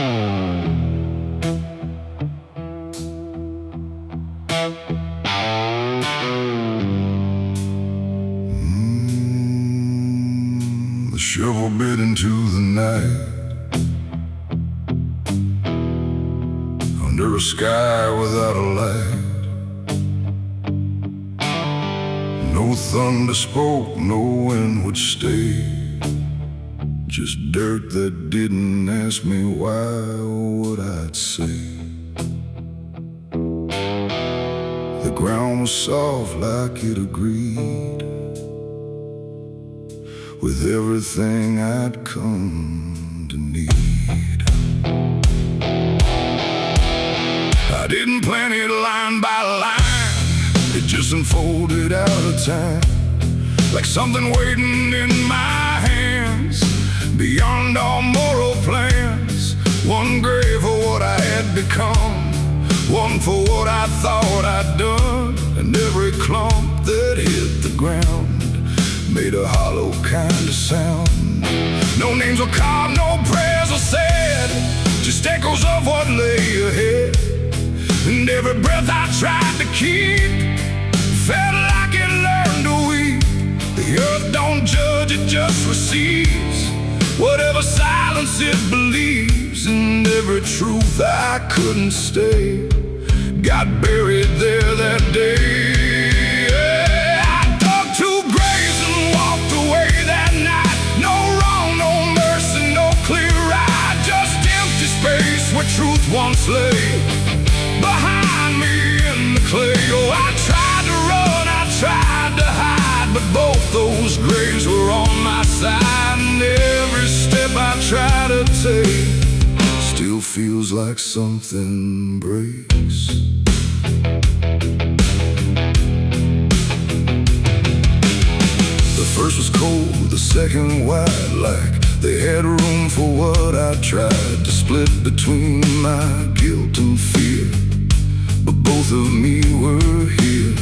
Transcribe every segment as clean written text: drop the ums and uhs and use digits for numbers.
The shovel bit into the night, under a sky without a light. No thunder spoke, no wind would stay, just dirt that didn't ask me why or what I'd say. The ground was soft like it agreed with everything I'd come to need. I didn't plan it line by line, it just unfolded out of time, like something waiting in my hands, beyond all moral plans. One grave for what I had become, one for what I thought I'd done, and every clump that hit the ground made a hollow kind of sound. No names were carved, no prayers were said, just echoes of what lay ahead. And every breath I tried to keep felt like it learned to weep. The earth don't judge, it just receives whatever silence it believes. And every truth I couldn't stay got buried there that day. Truth once lay behind me in the clay. Oh, I tried to run, I tried to hide, but both those graves were on my side. And every step I try to take still feels like something breaks. The first was cold, the second wide, like they had room for what I tried to split between my guilt and fear. But both of me were here.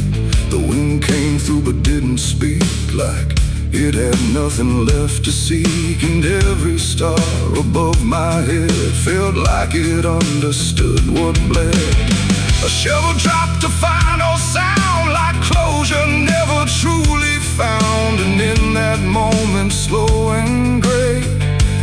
The wind came through but didn't speak, like it had nothing left to seek. And every star above my head felt like it understood what bled. A shovel dropped a final sound, like closure never truly found. And in that moment, slow and gray,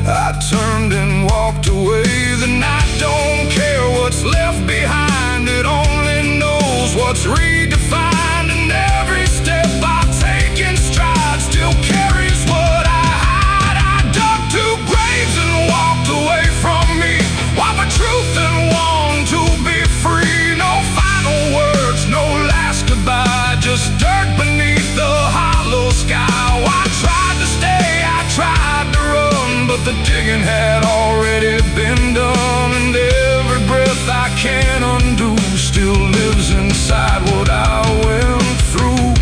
I turned and walked away. The night don't care what's left behind, it only knows what's redefined. And every step I take in stride still carries what I hide. I dug two graves and walked away from me, while the truth and one to be free. No final words, no last goodbye, just dirt beneath the hollow sky. I tried to stay, I tried to run, but the digging had already been done. And every breath I can't undo still lives inside what I went through.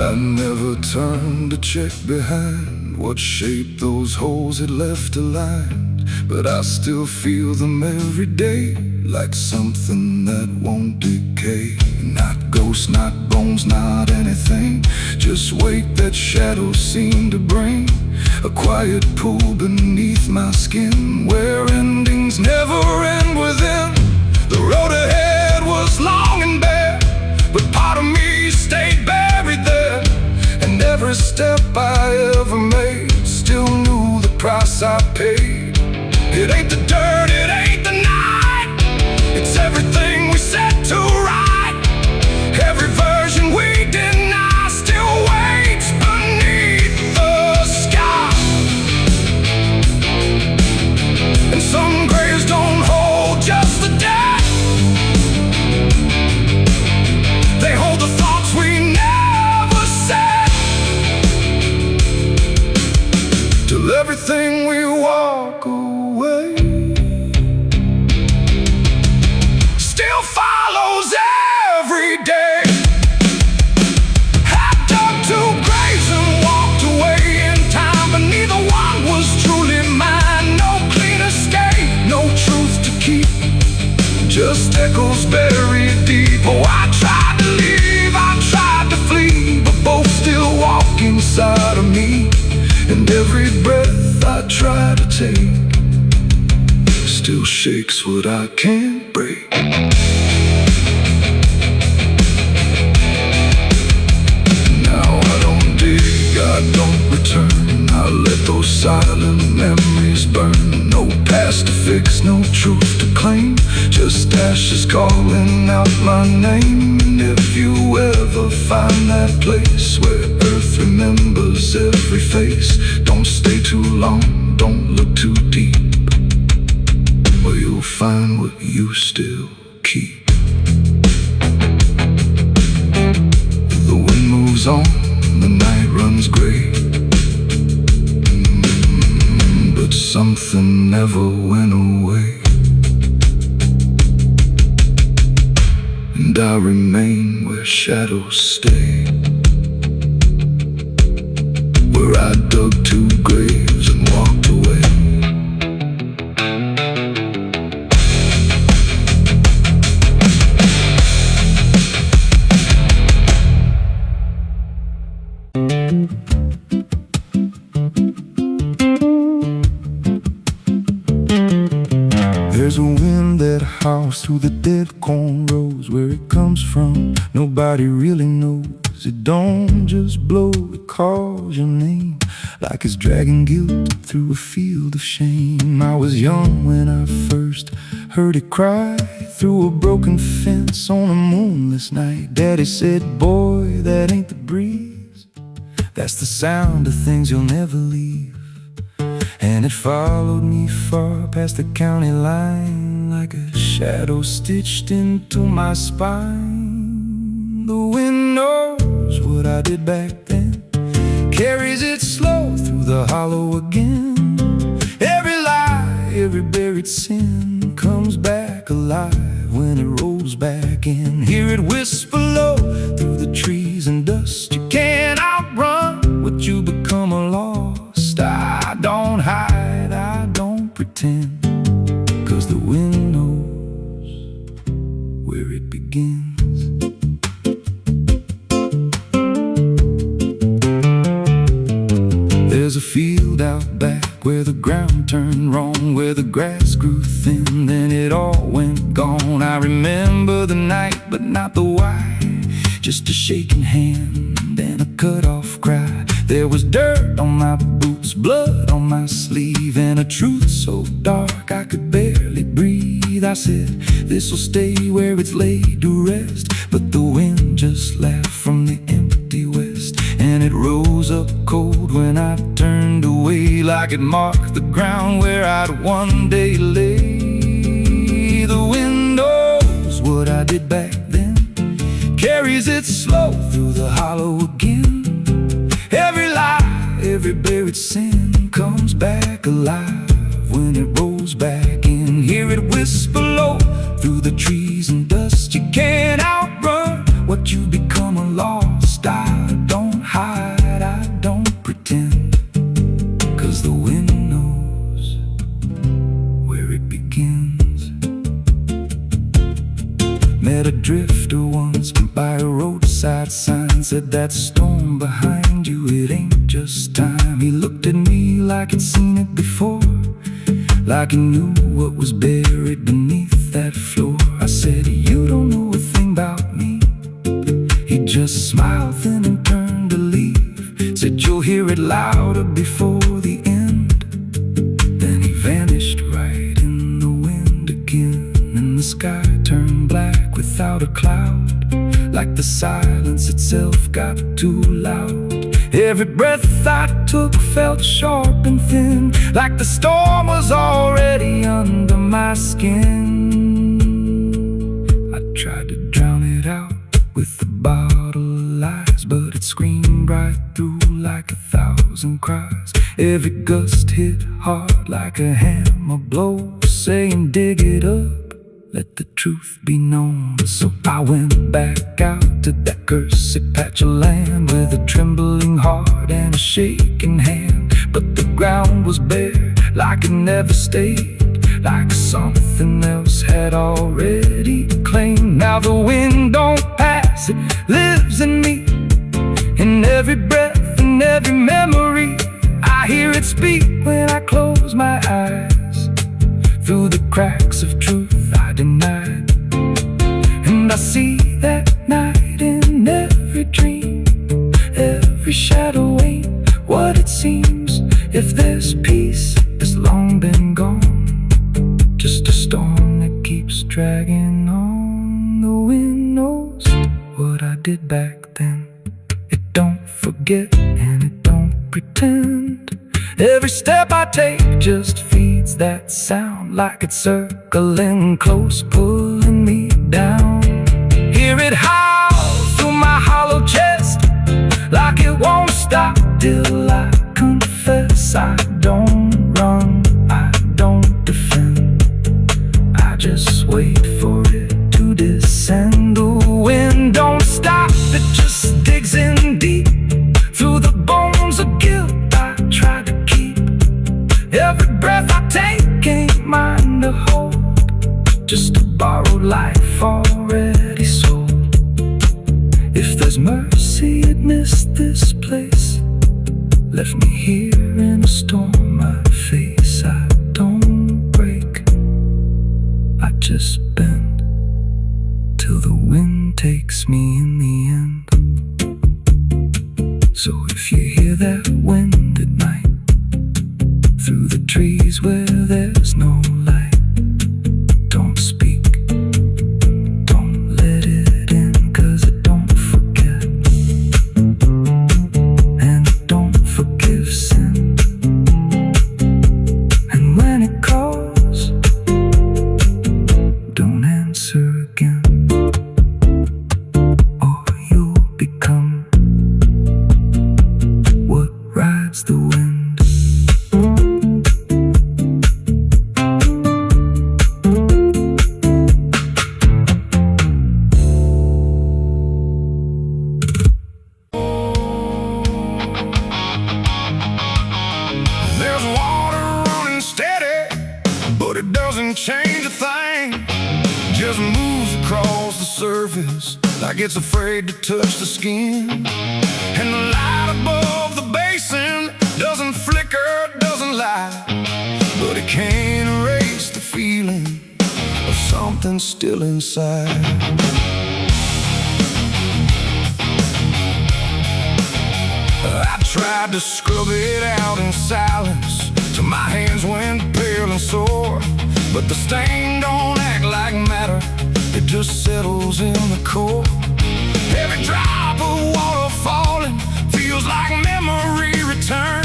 I never turned to check behind what shape those holes had left aligned, but I still feel them every day, like something that won't decay. Not ghosts, not bones, not anything, just weight that shadows seem to bring. A quiet pool beneath my skin, where endings never end within. The road ahead was long and bare, but part of me stayed buried there. And every step I ever made still knew the price I paid. It ain't the dirt, it ain't the night, it's everything we set to right. Every version we deny still waits beneath the sky. And some graves don't hold just the dead, they hold the thoughts we never said. Till everything we walk away inside of me, and every breath I try to take still shakes what I can't break. Now I don't dig, I don't return. I let those silent memories burn. No past to fix, no truth to claim, just ashes calling out my name. And if you ever find that place where earth remembers every face, don't stay too long, don't look too deep, or you'll find what you still keep. The wind moves on, the night runs gray, but something never went away. And I remain where shadows stay, where I dug two graves and walked away. There's a wind that howls through the dead corn rows. Where it comes from, nobody really knows. It don't just blow, it calls your name, like it's dragging guilt through a field of shame. I was young when I first heard it cry through a broken fence on a moonless night. Daddy said, boy, that ain't the breeze, that's the sound of things you'll never leave. And it followed me far past the county line, like a shadow stitched into my spine. The wind knows what I did back then, carries it slow through the hollow again. Every lie, every buried sin comes back alive when it rolls back in. Hear it whisper low through the trees and dust. You can't outrun what you become lost. I don't hide, I don't pretend, 'cause the wind knows where it begins. There's a field out back where the ground turned wrong, where the grass grew thin, then it all went gone. I remember the night, but not the why, just a shaking hand and a cut-off cry. There was dirt on my boots, blood on my sleeve, and a truth so dark I could barely breathe. I said, this'll stay where it's laid to rest, but the wind just laughed from the empty west, and it rose up cold when I turned away, like it marked the ground where I'd one day lay. The wind knows what I did back then, carries it slow through the hollow again. Every lie, every buried sin comes back alive when it rolls back in. Hear it whisper low through the trees and dust. You can't outrun what you become lost. I don't hide, I don't pretend, 'cause the wind knows where it begins. Met a drifter once by a roadside sign, said that storm behind you, it ain't just time. He looked at me like he'd seen it before, like he knew what was buried beneath that floor. I said, you don't know a thing about me. He just smiled then and turned to leave, said you'll hear it louder before the end. Then he vanished right in the wind again, and the sky turned black without a cloud, like the silence itself got too loud. Every breath I took felt sharp and thin, like the storm was already under my skin. I tried to drown it out with a bottle of lies, but it screamed right through like 1,000 cries. Every gust hit hard like a hammer blow, saying dig it up, let the truth be known. So I went back out to that cursed patch of land with a trembling heart and a shaking hand. But the ground was bare, like it never stayed, like something else had already claimed. Now the wind don't pass, it lives in me, in every breath and every speak when I close my eyes. Through the cracks of truth I denied, and I see that night in every dream. Every shadow ain't what it seems. If there's peace, it's long been gone. Just a storm that keeps dragging on. The wind knows what I did back then. It don't forget and it don't pretend. Every step I take just feeds that sound, like it's circling close, pulling me down. Hear it howl through my hollow chest, like it won't stop till I confess. I don't run, I don't defend, I just wait for it to descend. The wind don't stop, it just digs in deep through the bones of guilt I try to keep. Every breath I take ain't mine to hold, just a borrowed life already sold. If there's mercy, it missed this place, left me here in a storm I face. I don't break, I just bend till the wind takes me in the end. So if you hear that wind at night, through the trees where there's no light, don't speak, don't let it in, 'cause it don't forget, and it don't forgive sin. And when it calls, don't answer again, or you'll become what rides the wind. It doesn't change a thing, just moves across the surface like it's afraid to touch the skin. And the light above the basin doesn't flicker, doesn't lie, but it can't erase the feeling of something still inside. I tried to scrub it out in silence till my hands went pale and sore, but the stain don't act like matter, it just settles in the core. Every drop of water falling feels like memory return,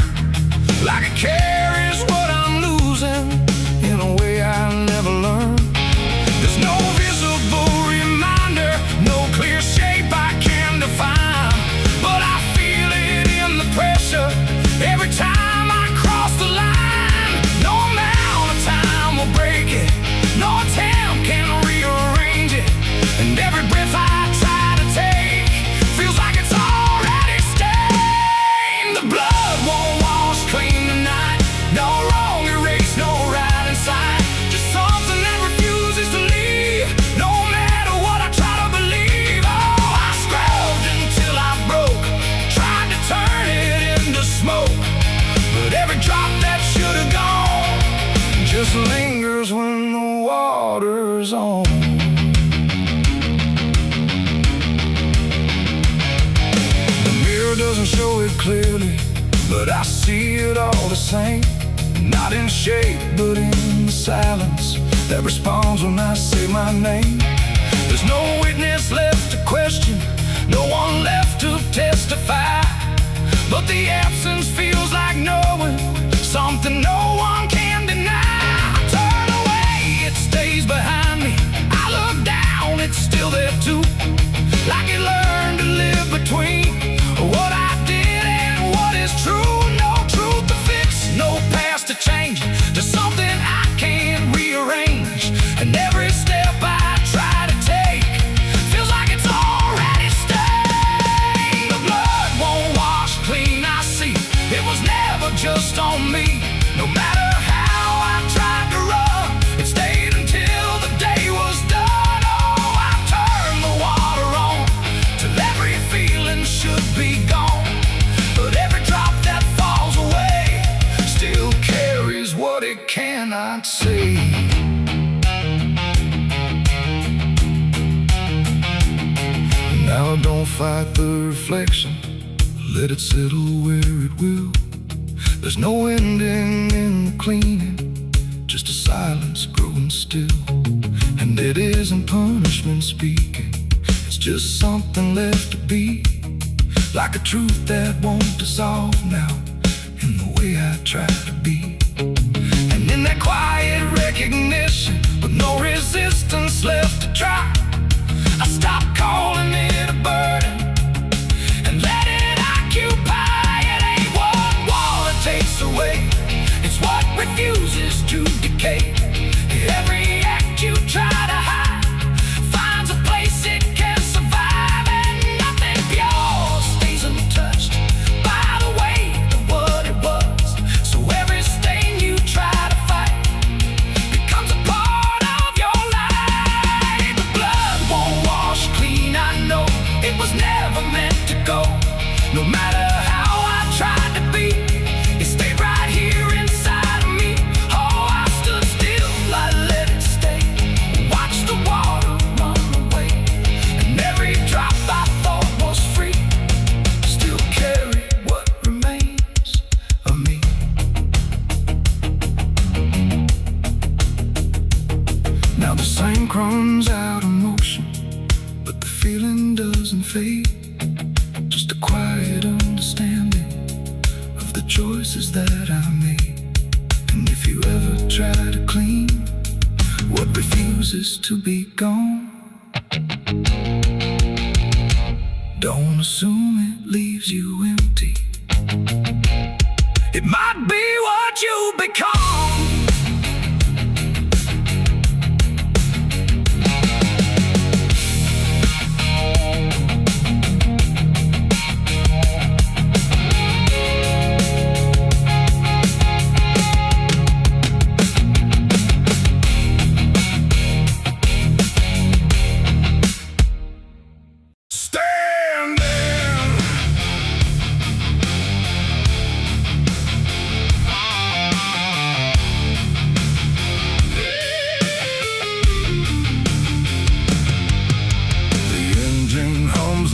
like it carries what I'm losing in a way I never learned. There's no visible reminder, no clear shape I can define, but I feel it in the pressure every time I cross the line. No amount of time will break it, no attempt can rearrange it, and every breath I try to take feels like it's already stained. The blood won't wash clean tonight, no wrong erased, no right inside, just something that refuses to leave, no matter what I try to believe. Oh, I scrubbed until I broke, tried to turn it into smoke, but every drop that should have gone just lingers when the water's on. The mirror doesn't show it clearly, but I see it all the same. Not in shape, but in the silence that responds when I say my name. There's no witness left to question, no one left to testify, but the absence feels like knowing something no one can deny. I turn away, it stays behind me. I look down, it's still there too, like it learned to live between what I did and what is true. No truth to fix, no past to change, to something I can't rearrange. And every step I try to take feels like it's already stayed. might say. Now don't fight the reflection, let it settle where it will. There's no ending in the cleaning, just a silence growing still. And it isn't punishment speaking, it's just something left to be. Like a truth that won't dissolve now, in the way I try to be. And in that quiet recognition, with no resistance left to try, I stop calling it a burden and let it occupy. It ain't what wall it takes away, it's what refuses to decay. Every act you try to hide finds a place it can survive, and nothing pure stays untouched by the weight of what it was. So every stain you try to fight becomes a part of your life. The blood won't wash clean, I know it was never meant to go. No matter how I tried to be, it stayed right here inside of me. Oh, I stood still, I let it stay. Watched the water run away, and every drop I thought was free still carry what remains of me. Now the sink runs out of motion, but the feeling doesn't fade. Just a quiet understanding of the choices that I made. And if you ever try to clean what refuses to be gone, don't assume it leaves you empty. It might be what you become.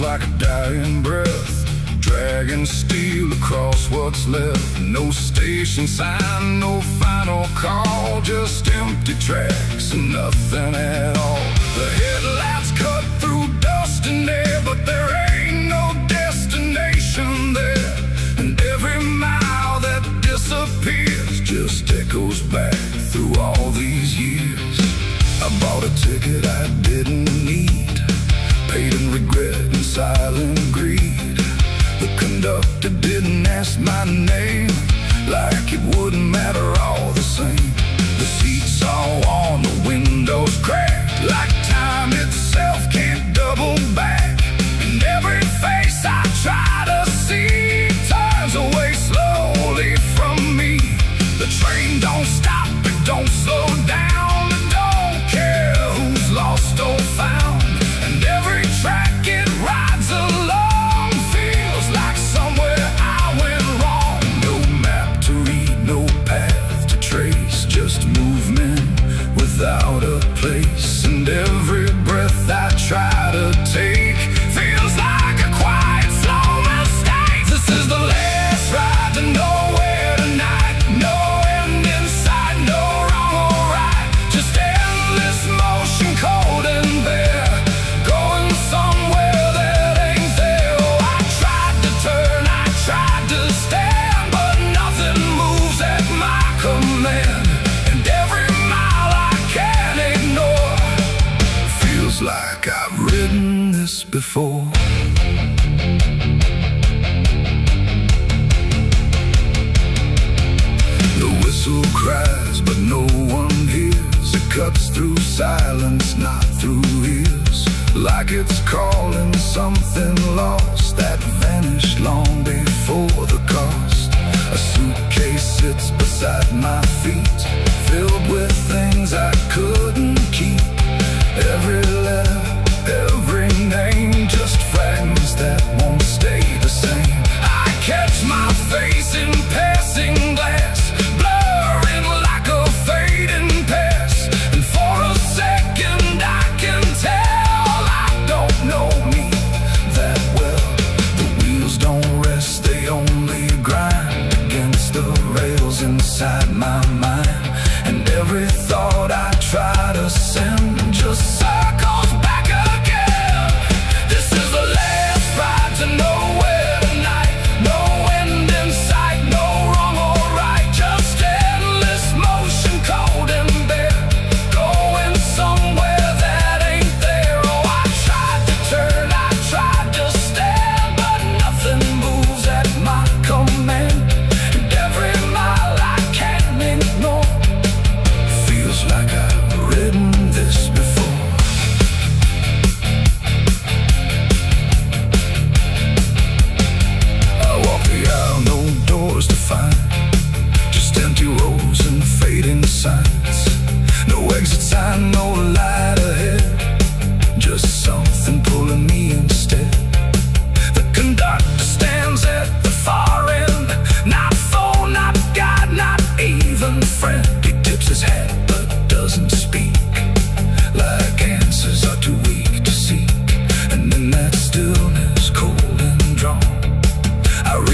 Like a dying breath, dragging steel across what's left. No station sign, no final call, just empty tracks and nothing at all. The headlights cut through dust and air, but there ain't no destination there. And every mile that disappears just echoes back through all these years. I bought a ticket I didn't need, paid in regret and silent greed. The conductor didn't ask my name, like it wouldn't matter all the same. The seats all on, the windows cracked, like time itself can't double back. And every face I try to see turns away slowly from me. The train don't stop, it don't slow down, it don't care who's lost or found. And every track it rides along feels like somewhere I went wrong. No map to read, no path to trace, just movement without a place. And every breath I try to take feels like a quiet, slow mistake. This is the last ride to nowhere tonight. No end in sight, no wrong or right, just endless motion, cold and bare, going somewhere that ain't there. Oh, I tried to turn, I tried to stand, but nothing moves at my command. And every mile I can't ignore feels like I've ridden this before. The whistle cries, but no one hears. It cuts through silence, not through ears, like it's calling something lost that vanished long before the cost. A suitcase sits beside my feet, filled with things I couldn't keep. Every letter, every name, just fragments that won't stay the same. I catch my face in passing glass, blurring like a faded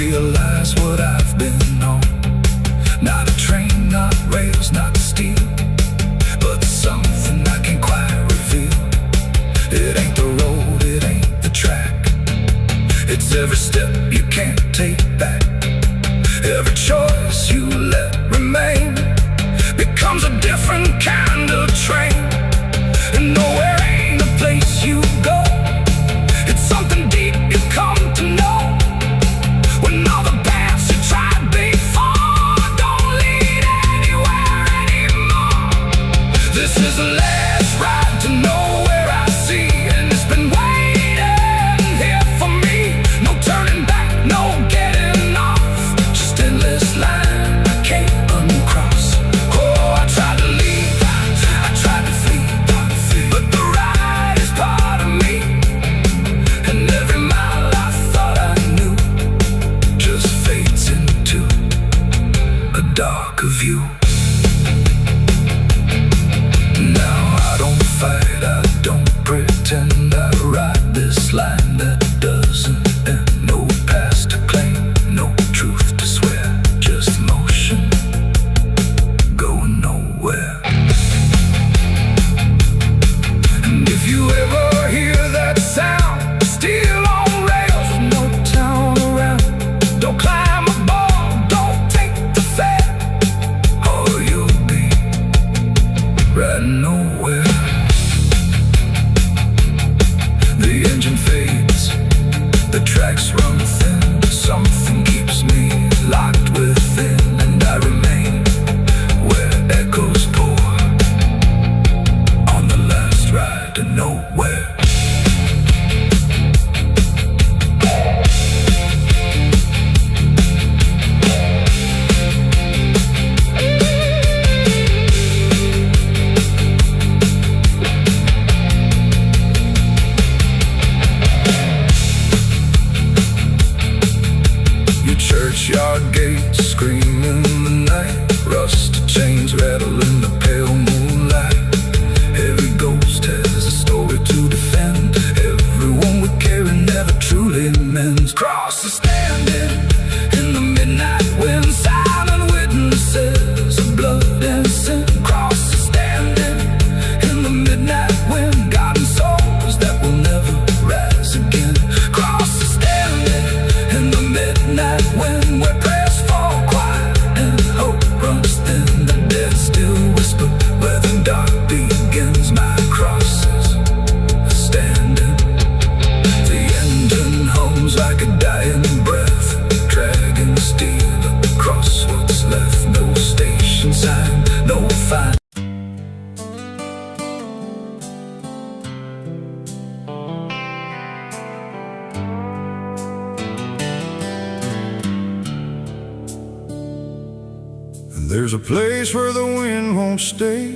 realize what I've been on. Not a train, not rails, not steel, but something I can't quite reveal. It ain't the road, it ain't the track. It's every step you can't take back. Every choice you let remain becomes a different kind of train. And nowhere ain't a place you go. It's something deep you come to know. When all the paths you tried before don't lead anywhere anymore. This is the last ride to nowhere I see, and it's been waiting here for me. No turning back, no getting off. Just endless line I can't uncross. Oh, I tried to leave, I tried to flee, but the ride is part of me. And every mile I thought I knew just fades into a darker view. Now I don't fight, I don't pretend. I ride this line that doesn't end. No past to claim, no truth to swear. Just motion, going nowhere. And if you ever hear that sound, still on rails with no town around, don't climb aboard, don't take the fare, or you'll be riding nowhere. The engine fades, the tracks run thin. Something keeps me locked within, and I remain where echoes pour on the last ride to nowhere. Your churchyard gates scream in the night. Rusted chains rattle in the pale moonlight. Every ghost has a story to defend. Everyone we carry never truly mends. Crosses standing in the midnight wind. Silent witnesses of blood and sin. Crosses standing in the midnight wind. Guarding souls that will never rise again. Crosses standing in the midnight wind, where prayers fall quiet and hope runs thin. The dead still whisper where the dark begins. My crosses are standing. The engine hums like a dying breath, dragging steel across what's left. No station sign, no fine. There's a place where the wind won't stay,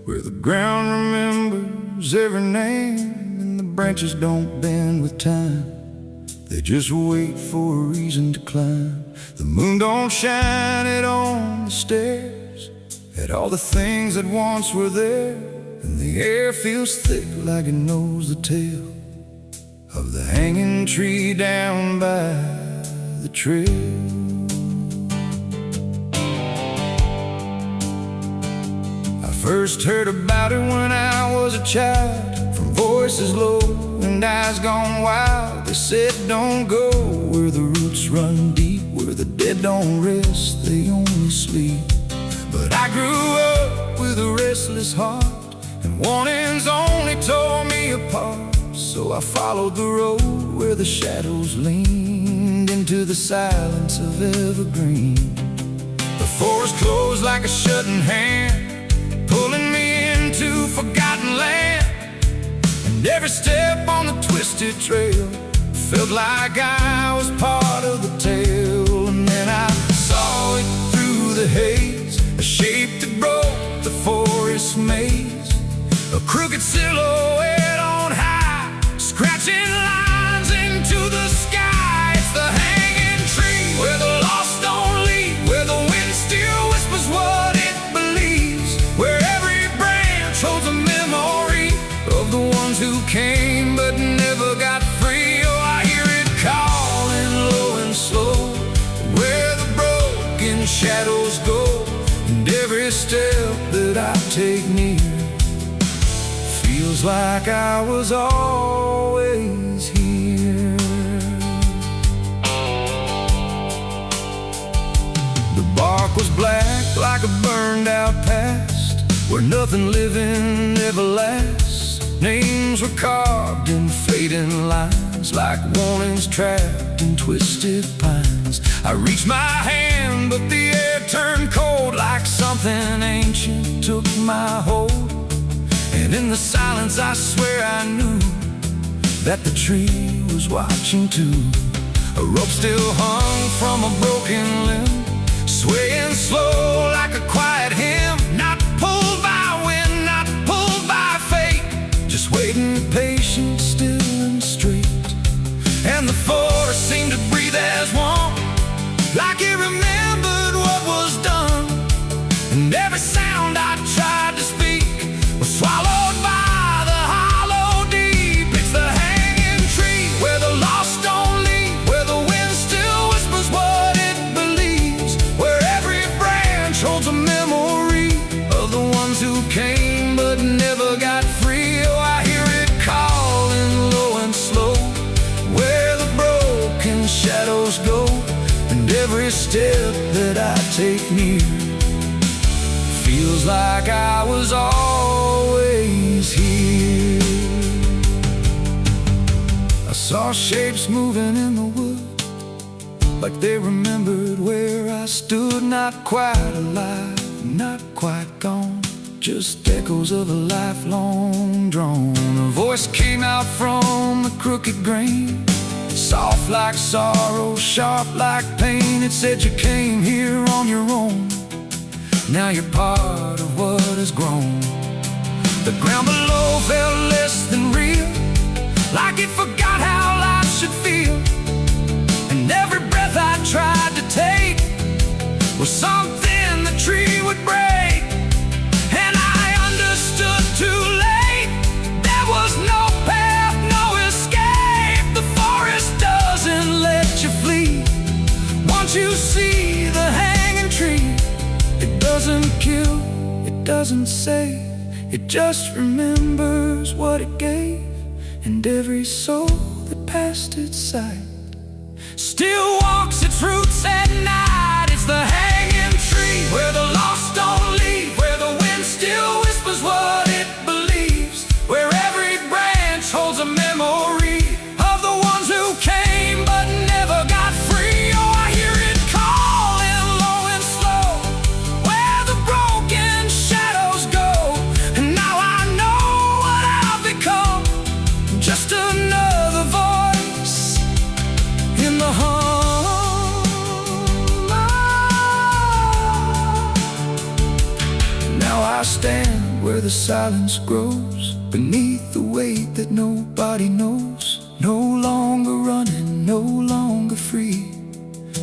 where the ground remembers every name, and the branches don't bend with time. They just wait for a reason to climb. The moon don't shine it on the stairs, at all the things that once were there, and the air feels thick like it knows the tale of the hanging tree down by the trail. First heard about it when I was a child, from voices low and eyes gone wild. They said don't go where the roots run deep, where the dead don't rest, they only sleep. But I grew up with a restless heart, and warnings only tore me apart. So I followed the road where the shadows leaned into the silence of evergreen. The forest closed like a shutting hand, pulling me into forgotten land. And every step on the twisted trail felt like I was part of the tale. And then I saw it through the haze, a shape that broke the forest maze, a crooked silhouette on high, scratching lines into the sky. It's the hanging tree where the lost don't leave, where the wind still whispers what it believes, where every branch holds a memory of the ones who came but never got free. Oh, I hear it calling low and slow, step that I take near feels like I was always here. The bark was black like a burned out past, where nothing living ever lasts. Names were carved in fading lines, like warnings trapped in twisted pines. I reached my hand, but the air turned cold, like something ancient took my hold. And in the silence I swear I knew that the tree was watching too. A rope still hung from a broken limb, swaying slow like a quiet hymn. Not pulled by wind, not pulled by fate, just waiting patient, still and straight. And the forest seemed to breathe as one, like it remembered what was done. And every sound I tried to speak was swallowed by the hollow deep. It's the hanging tree where the lost don't leave, where the wind still whispers what it believes, where every branch holds a memory of the ones who came but never got free. Oh, I hear it calling low and slow, where the broken shadows go. And every step that I take near feels like I was always here. I saw shapes moving in the wood, like they remembered where I stood. Not quite alive, not quite gone, just echoes of a lifelong drone. A voice came out from the crooked grain, soft like sorrow, sharp like pain. It said you came here on your own, now you're part of what has grown. The ground below felt less than real, like it forgot how life should feel. And every breath I tried to take was something the tree would break. And I understood too late, there was no path, no escape. The forest doesn't let you flee. Once you see the hanging tree, it doesn't kill, it doesn't save, it just remembers what it gave. And every soul that passed its sight still walks its roots at night. It's the hanging tree where the lost don't leave, where the wind still whispers what it believes, where every branch holds a memory of the ones who came but never got free. Oh, I hear it calling low and slow, where the broken shadows go. And now I know what I've become, just another voice in the hum. Now I stand where the silence grows, beneath the weight that nobody knows. No longer running, no longer free,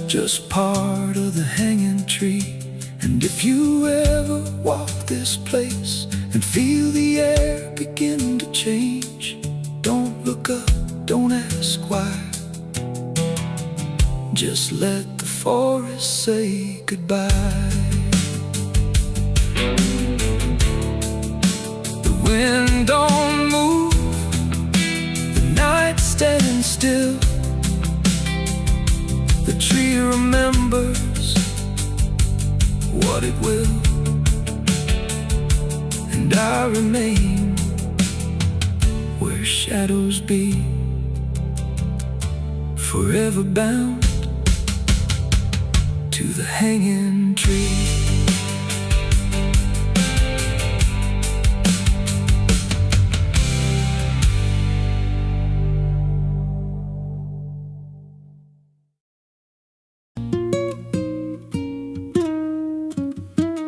just part of the hanging tree. And if you ever walk this place and feel the air begin to change, don't look up, don't ask why, just let the forest say goodbye. The wind don't move, the night's standing still. The tree remembers what it will, and I remain where shadows be, forever bound to the hanging tree.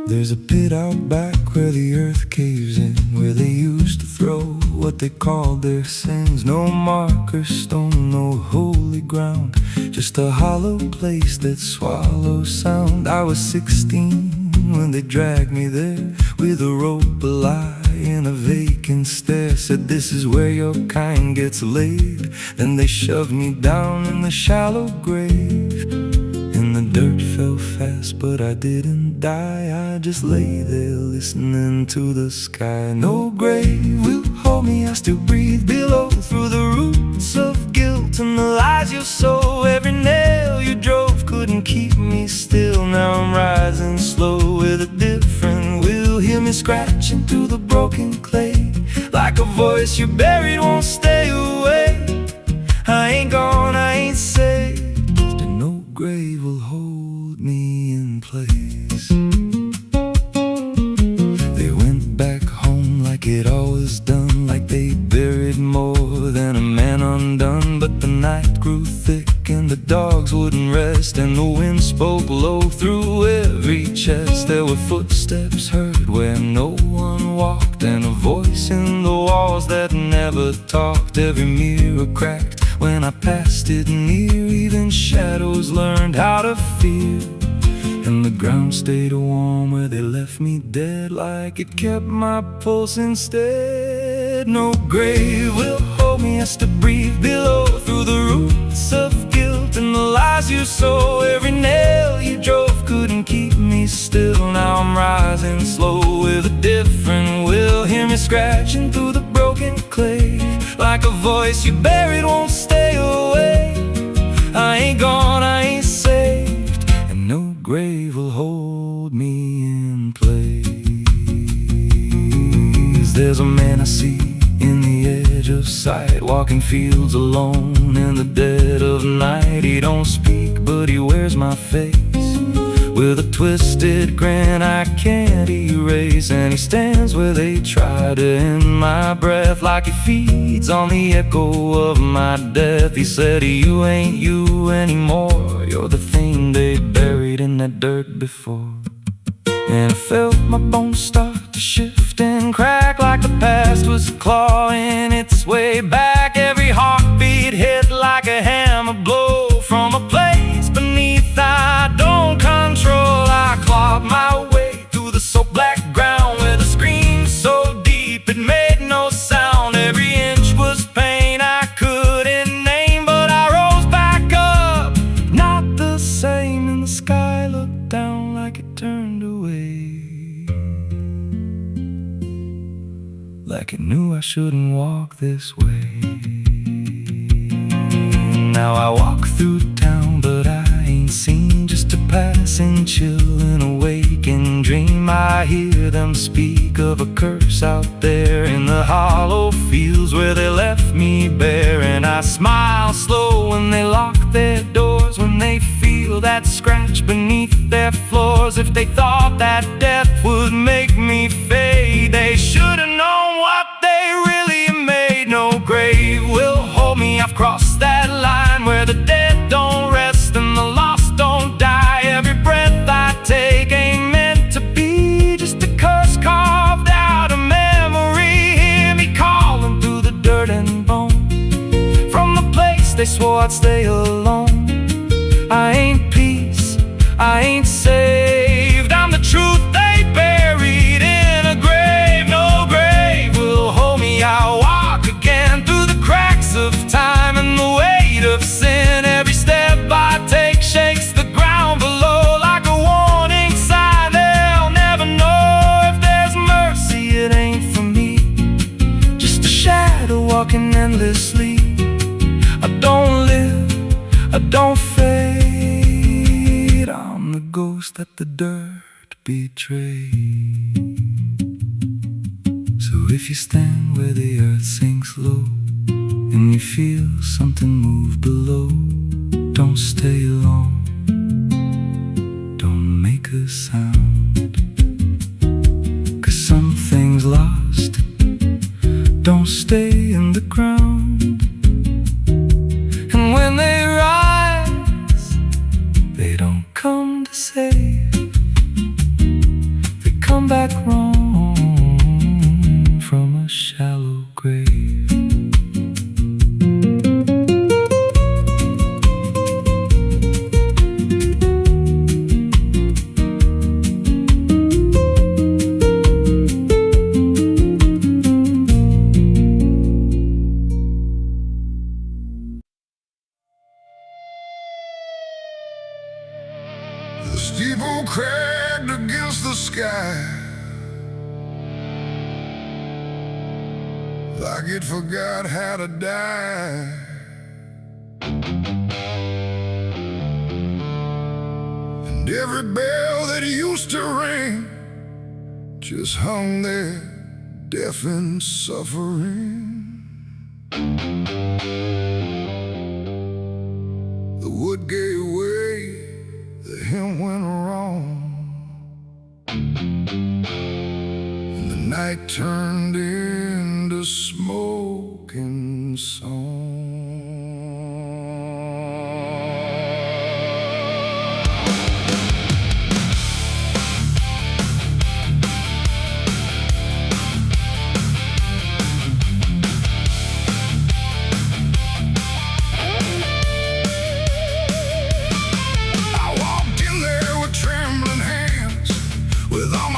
There's a pit out back where the earth caves in, where they used to throw what they called their sins. No marker stone, no holy ground, just a hollow place that swallows sound. I was 16 when they dragged me there, with a rope, a lie, and a vacant stare. Said this is where your kind gets laid. Then they shoved me down in the shallow grave, and the dirt fell fast rest, but I didn't die. I just lay there listening to the sky. No grave will hold me, I still breathe below. Through the roots of guilt and the lies you sow, every nail you drove couldn't keep me still. Now I'm rising slow with a different will. Hear me scratching through the broken clay, like a voice you buried won't stay away. I ain't gone, I ain't saved, and no grave will hold me in place. They went back home like it always done, like they buried more than a man undone. But the night grew thick and the dogs wouldn't rest, and the wind spoke low through every chest. There were footsteps heard where no one walked, and a voice in the walls that never talked. Every mirror cracked when I passed it near, even shadows learned how to fear. And the ground stayed warm where they left me dead, like it kept my pulse instead. No grave will hold me, I still breathe below. Through the roots of guilt and the lies you sow, every nail you drove couldn't keep me still. Now I'm rising slow with a different will. Hear me scratching through the broken clay, like a voice you buried won't stay away. I ain't gone, I ain't saved, and no grave will hold me in place. There's a man I see in the edge of sight, walking fields alone in the dead of night. He don't speak, but he wears my face with a twisted grin I can't erase. And he stands where they try to end my breath, like he feeds on the echo of my death. He said, you ain't you anymore, you're the thing they buried in that dirt before. And I felt my bones start to shift and crack, like the past was clawing its way back. Every heartbeat hit like a hammer blow from a place beneath I don't control. I clawed my way through the soap black ground with a scream so deep it made no sound. Every inch was pain I couldn't name, but I rose back up, not the same. And the sky looked down like it turned away, like it knew I shouldn't walk this way. Now I walk through town, but I ain't seen, just a passing chill in a waking dream. I hear them speak of a curse out there in the hollow fields where they left me bare. And I smile slow when they lock their doors, when they feel that scratch beneath their floors. If they thought that death would make me fade, they should have known what they really made. No grave will hold me, I've crossed that line where the dead don't rest and the lost don't die. Every breath I take ain't meant to be, just a curse carved out of memory. Hear me calling through the dirt and bone, from the place they swore I'd stay alone. I ain't peace, I ain't saved, I'm the truth they buried in a grave. No grave will hold me, I'll walk again through the cracks of time and the weight of sin. Every step I take shakes the ground below like a warning sign. They'll never know if there's mercy, it ain't for me, just a shadow walking endlessly. I don't live, I don't fade, I'm the ghost that the dirt betrayed. So if you stand where the earth sinks low and you feel something move below, don't stay long, don't make a sound, 'cause something's lost, don't stay in the ground. And when they rise, they don't come to save, they come back wrong from a shallow grave. The steeple cracked against the sky, like it forgot how to die. And every bell that used to ring just hung there, deaf and suffering. The wood gave way, the hymn went wrong, and the night turned into smoking song.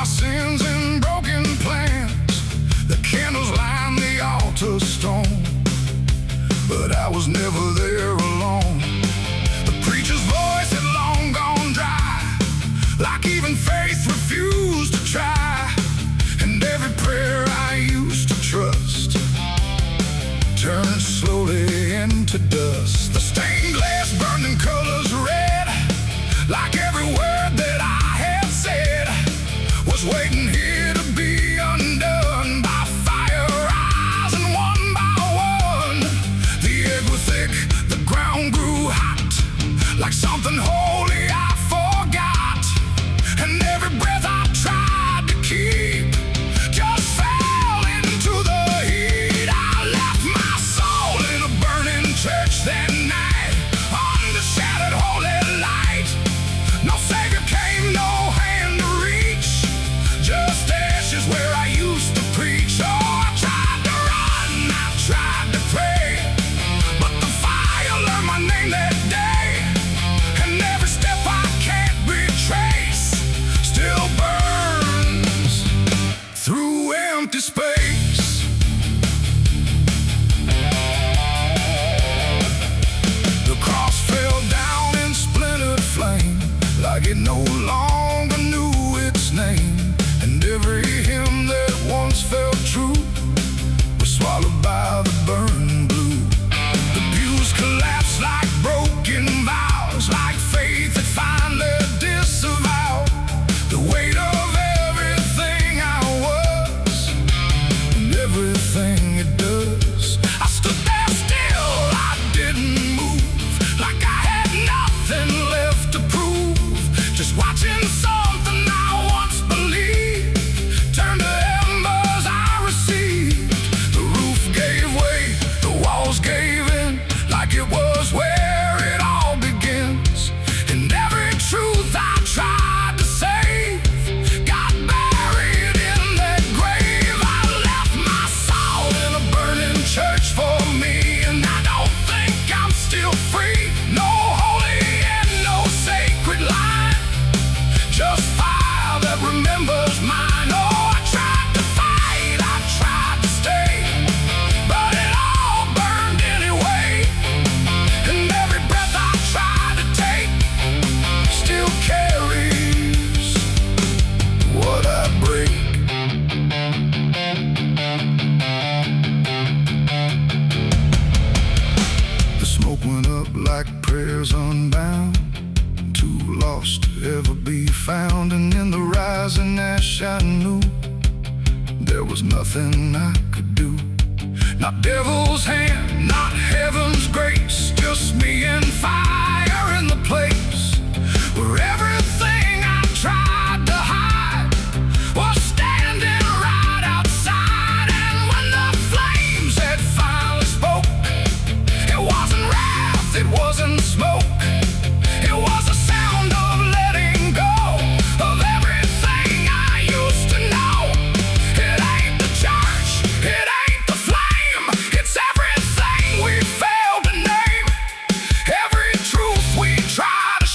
Sins and broken plans, the candles line the altar stone, but I was never there alone. The preacher's voice had long gone dry, like even faith refused to try. And every prayer I used to trust turned slowly into dust. The stained glass burned in colors red, like every word that I had said was waiting here to be undone by fire, rising one by one. The air grew thick, the ground grew hot, like something holy I forgot. And every breath I tried to keep just fell into the heat. I left my soul in a burning church that night, under shattered holy light. No savior came, no hand to reach, just ashes where I used to preach. Oh, I tried to run, I tried to pray, but the fire learned my name that day. And every step I can't retrace still burns through empty space. The cross fell down in splintered flame, like it no longer knew its name. And every hymn that once felt true was swallowed by the burning blue. The pews collapsed like broken vows, like faith that finally disavowed the weight of everything I was and everything it does. I stood there still, I didn't move, like I had nothing left to prove, just watching something I once believed turn to embers I received. The roof gave way, the walls gave in, like it was where it all begins. And every truth I tried to save got buried in that grave. I left my soul in a burning church for me, and I don't think I'm still free. No holy and no sacred line, just fire that remembers mine. Oh, I tried to fight, I tried to stay, but it all burned anyway. And every breath I tried to take still carries what I break. The smoke went up like prayers unbound, too lost to ever be found. And in the rising ash I knew there was nothing I could do. Not devil's hand, not heaven's grace, just me and fire in the place where everything I tried to hide was standing right outside. And when the flames had finally spoke, it wasn't wrath, it wasn't smoke, it was a sound of letting go of everything I used to know. It ain't the church, it ain't the flame, it's everything we failed to name, every truth we try to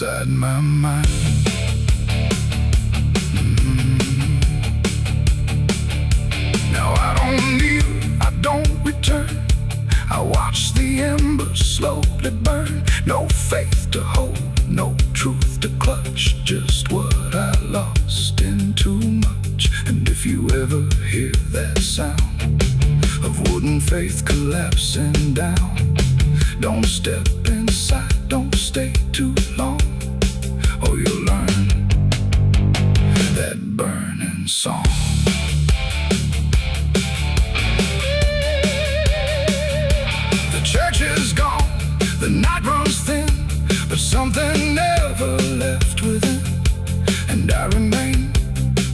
inside my mind. Now I don't kneel, I don't return. I watch the embers slowly burn. No faith to hold, no truth to clutch. Just what I lost in too much. And if you ever hear that sound of wooden faith collapsing down, don't step inside, don't stay too long, or you'll learn that burning song. The church is gone, the night runs thin, but something never left within. And I remain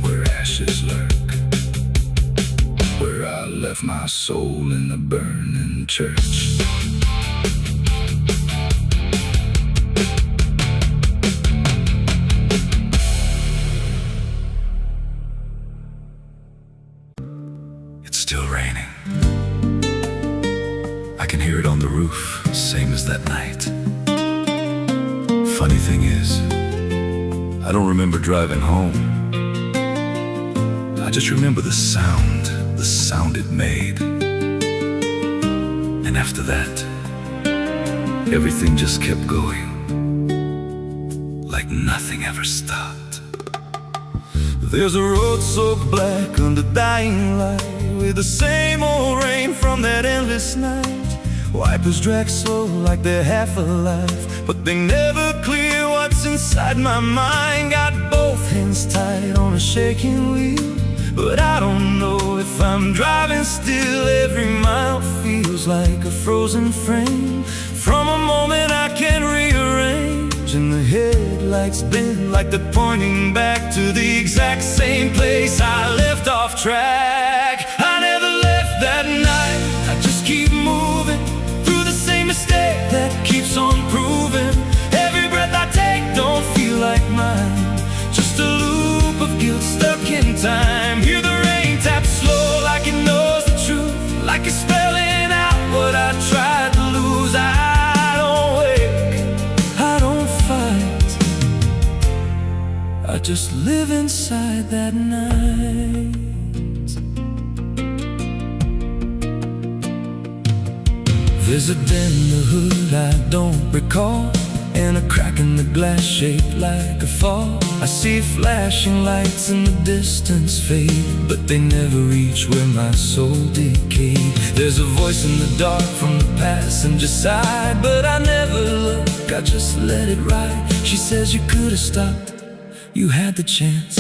where ashes lurk, where I left my soul in the burning church. It's still raining. I can hear it on the roof, same as that night. Funny thing is, I don't remember driving home. I just remember the sound it made. And after that, everything just kept going, like nothing ever stopped. There's a road so black under dying light, with the same old rain from that endless night. Wipers drag slow like they're half alive, but they never clear what's inside my mind. Got both hands tied on a shaking wheel, but I don't know if I'm driving still. Every mile feels like a frozen frame from a moment I can't rearrange. And the headlights bend like they're pointing back to the exact same place I left off track. I never left that night, I just keep moving through the same mistake that keeps on proving. Every breath I take don't feel like mine, just a loop of guilt stuck in time. Hear the rain tap slow like it knows the truth, like it's spelling out what I tried to lose. I don't wake, I don't fight, I just live inside that night. There's a dent in the hood I don't recall, and a crack in the glass shaped like a fall. I see flashing lights in the distance fade, but they never reach where my soul decayed. There's a voice in the dark from the passenger side, but I never look, I just let it ride. She says you could have stopped, you had the chance.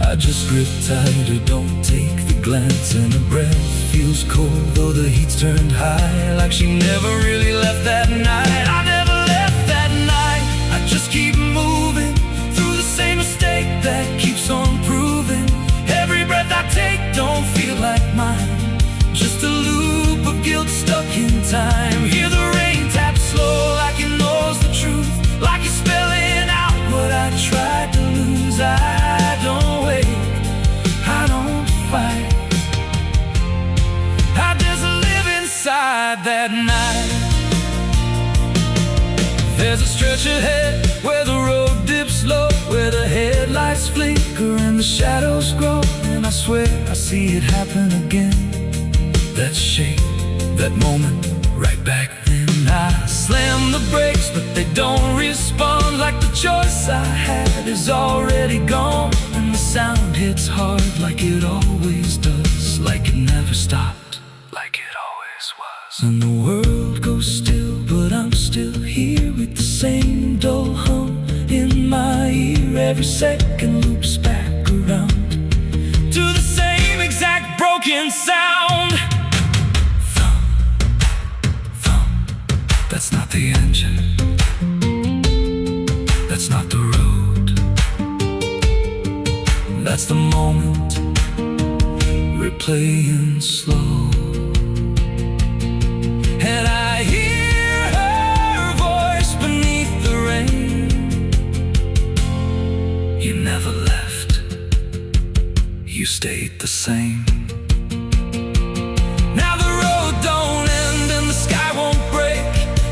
I just grip tighter, don't take the glance, and her breath feels cold though the heat's turned high, like she never really left that night. I never left that night, I just keep moving through the same mistake that keeps on proving. Every breath I take don't feel like mine, just a loop of guilt stuck in time. Hear the rain tap slow like it knows the truth, like it's spelling out what I tried to lose. I don't wait, I don't fight, I just live inside that night. There's a stretch ahead where the road dips low, where the headlights flicker and the shadows grow. And I swear I see it happen again, that shape, that moment, right back then. I slam the brakes but they don't respond, like the choice I had is already gone. And the sound hits hard like it always does, like it never stopped, like it always was. And the world goes still, but I'm still here with the same dull hum in my ear. Every second loops back around to the same exact broken sound. Thump, thump, that's not the engine, that's not the road, that's the moment replaying slow. And I hear her voice beneath the rain, you never left, you stayed the same. Now the road don't end and the sky won't break,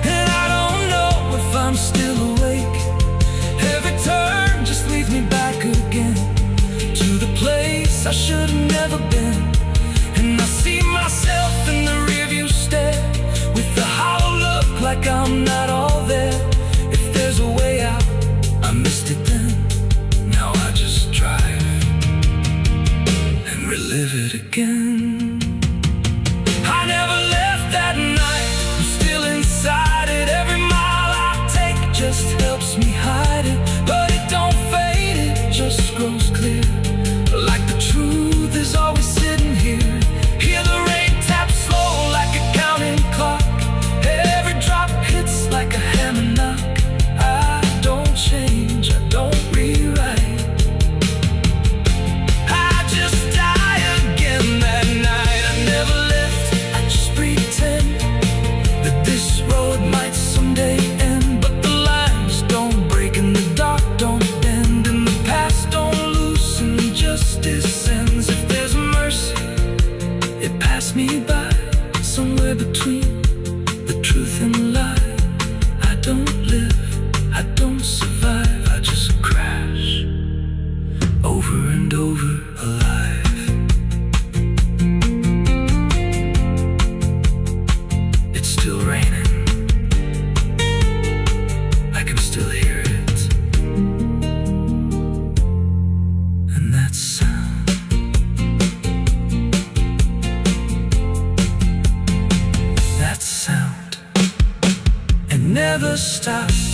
and I don't know if I'm still awake. I should have never been. And I see myself in the rearview stare, with a hollow look like I'm not all there. If there's a way out, I missed it then. Now I just drive and relive it again. I never left that night, I'm still inside it. Every mile I take just helps me hide it, but it don't fade, it just grows clear. Like the truth is always sitting here. Hear the rain tap slow like a counting clock. Every drop hits like a hammer knock. I don't change, I don't rewrite. I just die again that night. I never left, I just pretend that this road might someday end. But the lines don't break and the dark don't bend, and the past don't loosen, justice ends. If there's mercy, it passed me by, somewhere between the truth and the lie. I don't live, I don't survive, I just crash over and over alive. It's still raining, I can still hear it. And that sound, that sound, it never stops.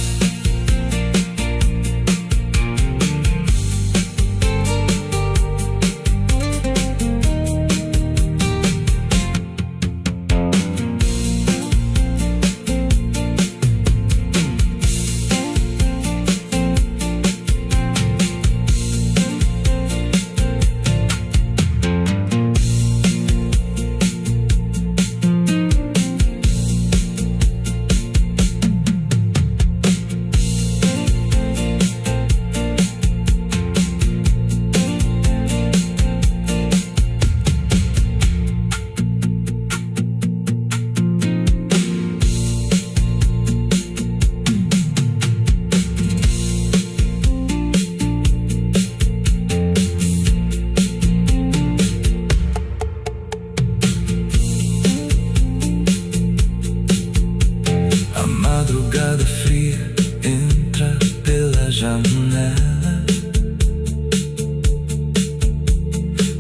A madrugada fria entra pela janela.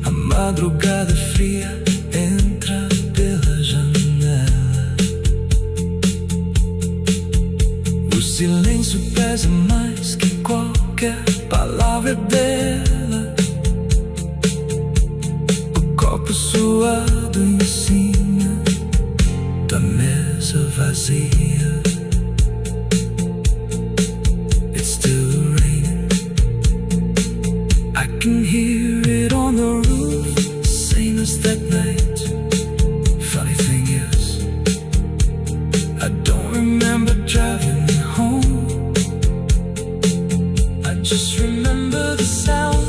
A madrugada fria entra pela janela. O silêncio pesa mais que qualquer palavra dela. O copo suado em cima da mesa vazia. It's still raining, I can hear it on the roof, same as that night. Funny thing is, I don't remember driving home. I just remember the sound.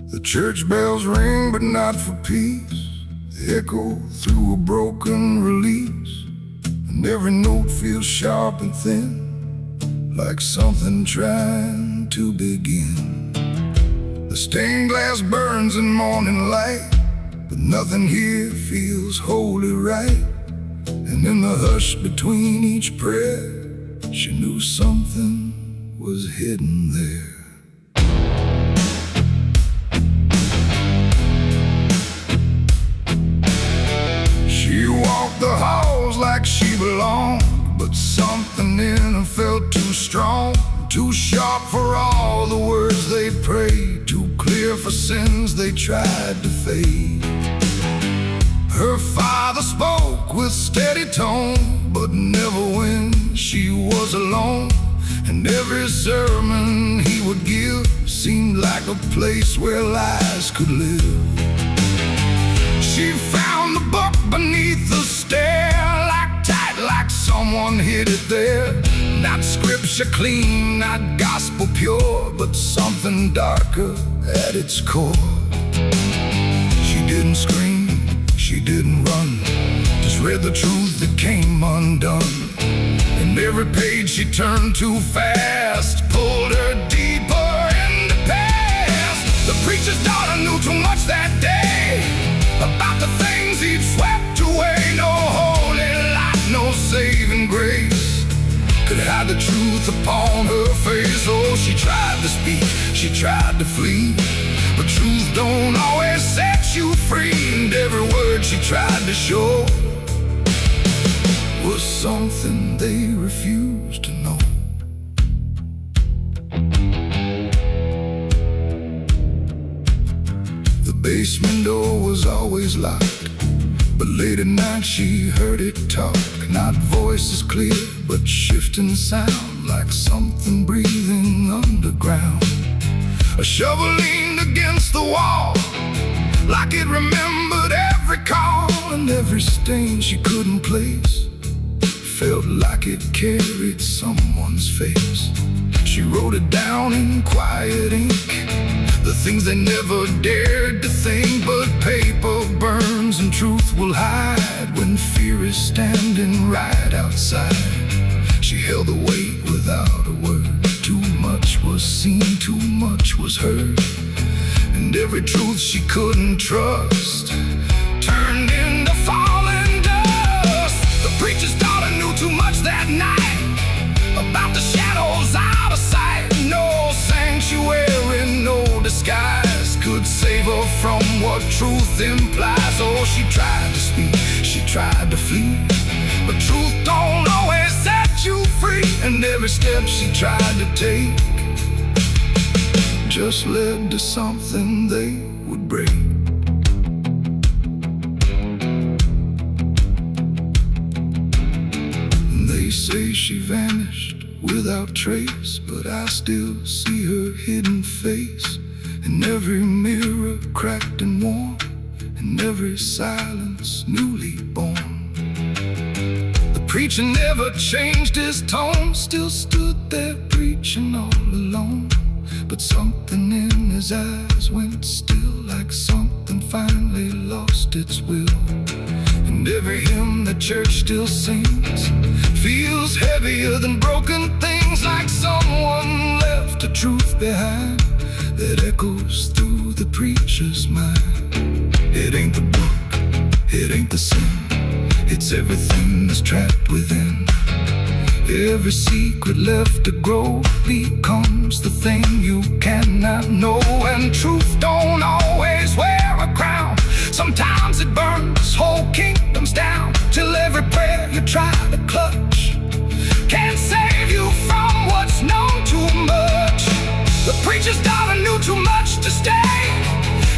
The church bells ring, but not for peace. They echo through a broken release, and every note feels sharp and thin, like something trying to begin. The stained glass burns in morning light, but nothing here feels wholly right. And in the hush between each prayer, she knew something was hidden there. She walked the halls like she belonged, but something in her felt too strong, too sharp for all the words they prayed, too clear for sins they tried to fade. Her father spoke with steady tone, but never when she was alone. And every sermon he would give seemed like a place where lies could live. She found the book beneath the stair, like tight, like someone hid it there. Not scripture clean, not gospel pure, but something darker at its core. She didn't scream, she didn't run, just read the truth that came undone. And every page she turned too fast pulled her deeper in the past. The preacher's daughter knew too much that day about the things he'd swept away. No holy light, no saving grace could hide the truth upon her face. Oh, she tried to speak, she tried to flee, but truth don't always set you free. And every word she tried to show was something they refused to know. The basement door was always locked, but late at night she heard it talk. Not voices clear, but shifting sound, like something breathing underground. A shovel leaned against the wall, like it remembered every call. And every stain she couldn't place felt like it carried someone's face. She wrote it down in quiet ink, the things they never dared to think. But paper burns and truth will hide when fear is standing right outside. She held the weight without a word. Too much was seen, too much was heard, and every truth she couldn't trust turned into falling dust. The preacher's daughter knew too much that night about the shadows out of sight. No sanctuary, no disguise could save her from what truth implies. Oh, she tried to speak, she tried to flee, but truth don't always set you free. And every step she tried to take just led to something they would break. They say she vanished without trace, but I still see her hidden face in every mirror cracked and worn, in every silence newly born. The preacher never changed his tone, still stood there preaching all alone. But something in his eyes went still, like something finally lost its will. And every hymn the church still sings feels heavier than broken things, like someone left a truth behind that echoes through the preacher's mind. It ain't the book, it ain't the sin, it's everything that's trapped within. Every secret left to grow becomes the thing you cannot know. And truth don't always wear a crown, sometimes it burns whole kingdoms down, till every prayer you try to clutch can't save you from what's known too much. The preacher's daughter knew too much to stay,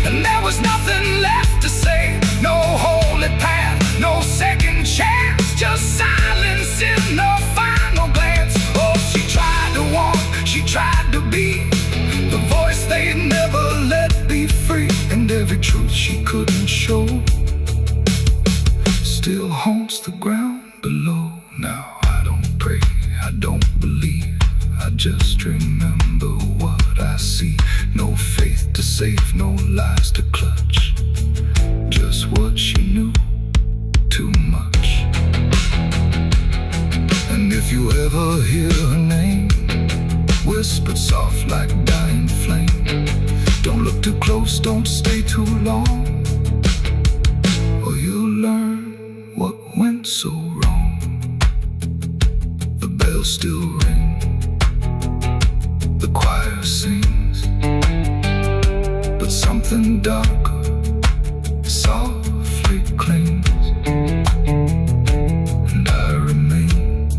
and there was nothing left to say. No holy path, no second chance, just silence in the final glance. Oh, she tried to walk, she tried to be the voice they never let be free. And every truth she couldn't show still haunts the ground below. Now I don't pray, I don't believe, I just remember what I see. No faith to save, no lies to clutch, just what she knew too much. And if you ever hear her name whispered soft like dying flame, don't look too close, don't stay too long, or you'll learn what went so wrong. The bells still ring, the choir sings, but something darker softly clings. And I remain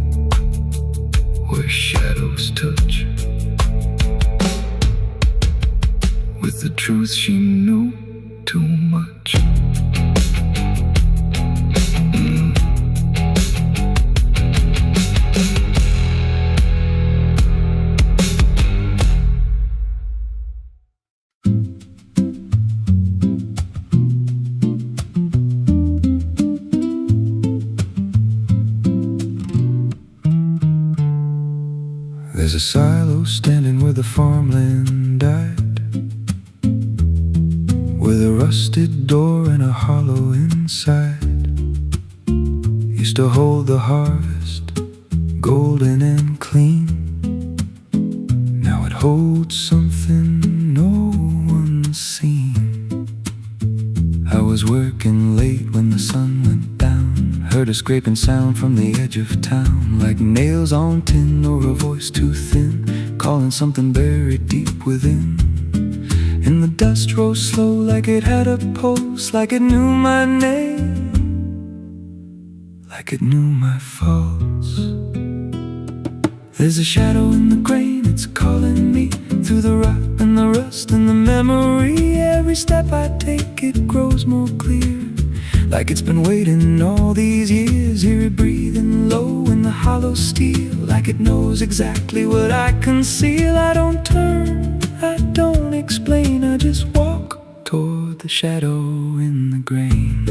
where shadows touch, with the truth she knew too much. There's a silo standing where the farmland died, with a rusted door and a hollow inside. Used to hold the harvest, golden and clean. Now it holds something no one's seen. I was working late when the sun went down, heard a scraping sound from the edge of town, like nails on tin or a voice too thin, calling something buried deep within. And the dust rose slow like it had a pulse, like it knew my name, like it knew my faults. There's a shadow in the grain, it's calling me through the rot and the rust and the memory. Every step I take, it grows more clear, like it's been waiting all these years. Hear it breathing low in the hollow steel, like it knows exactly what I conceal. I don't turn, I don't explain, I just walk toward the shadow in the grain.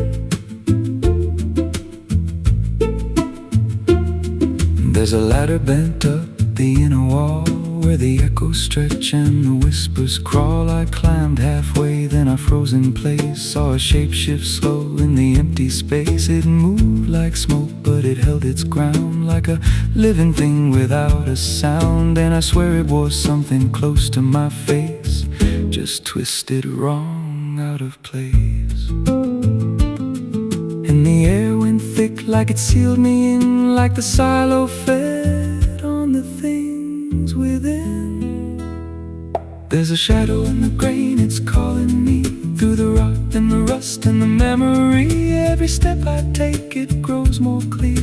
There's a ladder bent up the inner wall, where the echoes stretch and the whispers crawl. I climbed halfway, then I froze in place, saw a shape shift slow in the empty space. It moved like smoke, but it held its ground, like a living thing without a sound. And I swear it was something close to my face, just twisted wrong, out of place. And the air went thick, like it sealed me in, like the silo fed on the things within. There's a shadow in the grain, it's calling me through the rot and the rust and the memory. Every step I take, it grows more clear,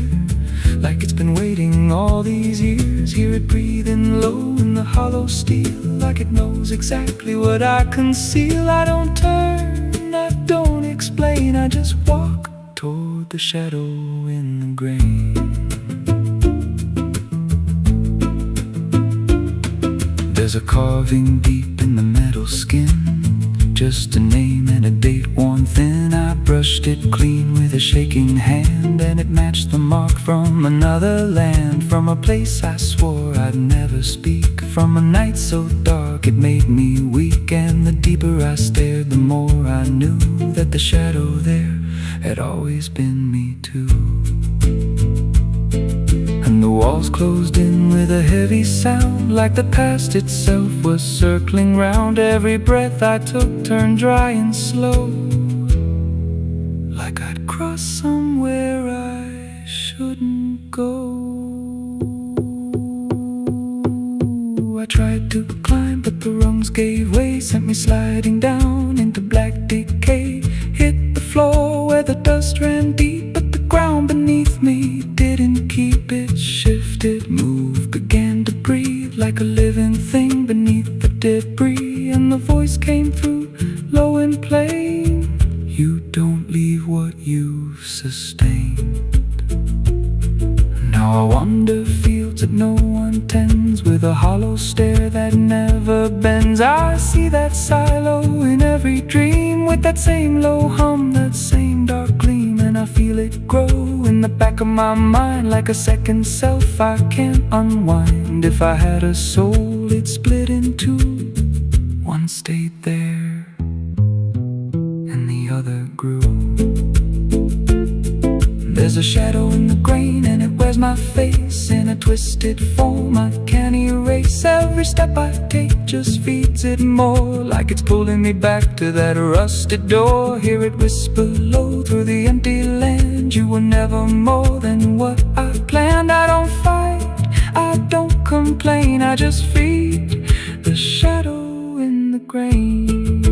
like it's been waiting all these years. Hear it breathing low in the hollow steel, like it knows exactly what I conceal. I don't turn, I don't explain, I just walk toward the shadow in the grain. There's a carving deep in the metal skin, just a name and a date worn thin. I brushed it clean with a shaking hand, and it matched the mark from another land, from a place I swore I'd never speak, from a night so dark it made me weak. And the deeper I stared, the more I knew that the shadow there had always been me too. And the walls closed in with a heavy sound, like the past itself was circling round. Every breath I took turned dry and slow, like I'd crossed somewhere I shouldn't go. I tried to climb, but the rungs gave way, sent me sliding down into black decay. Hit the floor where the dust ran deep, but the ground beneath me didn't keep it. Shifted, moved, began to breathe like a living thing beneath the debris. And the voice came through, low and plain: you don't leave what you've sustained. Now I wander fields that no one tends, with a hollow stare that never bends. I see that silo in every dream, with that same low hum, that same dark gleam. And I feel it grow in the back of my mind, like a second self I can't unwind. If I had a soul, it'd split in two. One stayed there, and the other grew. There's a shadow in the grain, and it wears my face in a twisted form I can't erase. Every step I take just feeds it more, like it's pulling me back to that rusted door. Hear it whisper low through the empty land: you were never more than what I planned. I don't fight, I don't complain, I just feed the shadow in the grain.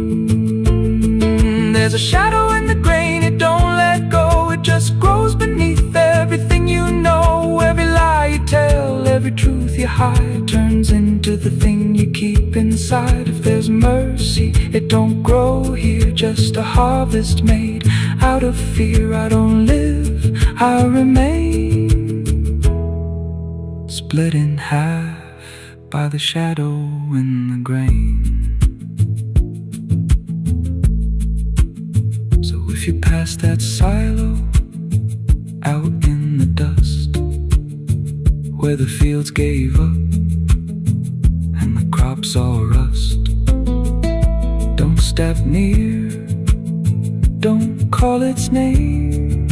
There's a shadow in the grain, it don't let go, it just grows beneath everything you know. Every lie you tell, every truth you hide, turns into the thing you keep inside. If there's mercy, it don't grow here, just a harvest made out of fear. I don't live, I remain, split in half by the shadow in the grain. If you pass that silo out in the dust, where the fields gave up lips all rust. Don't step near, don't call its name,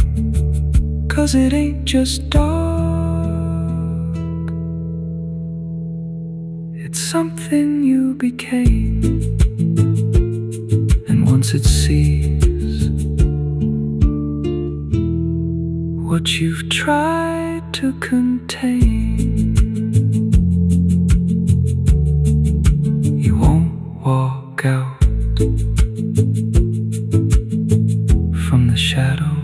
'cause it ain't just dark, it's something you became. And once it sees what you've tried to contain, you won't walk out from the shadow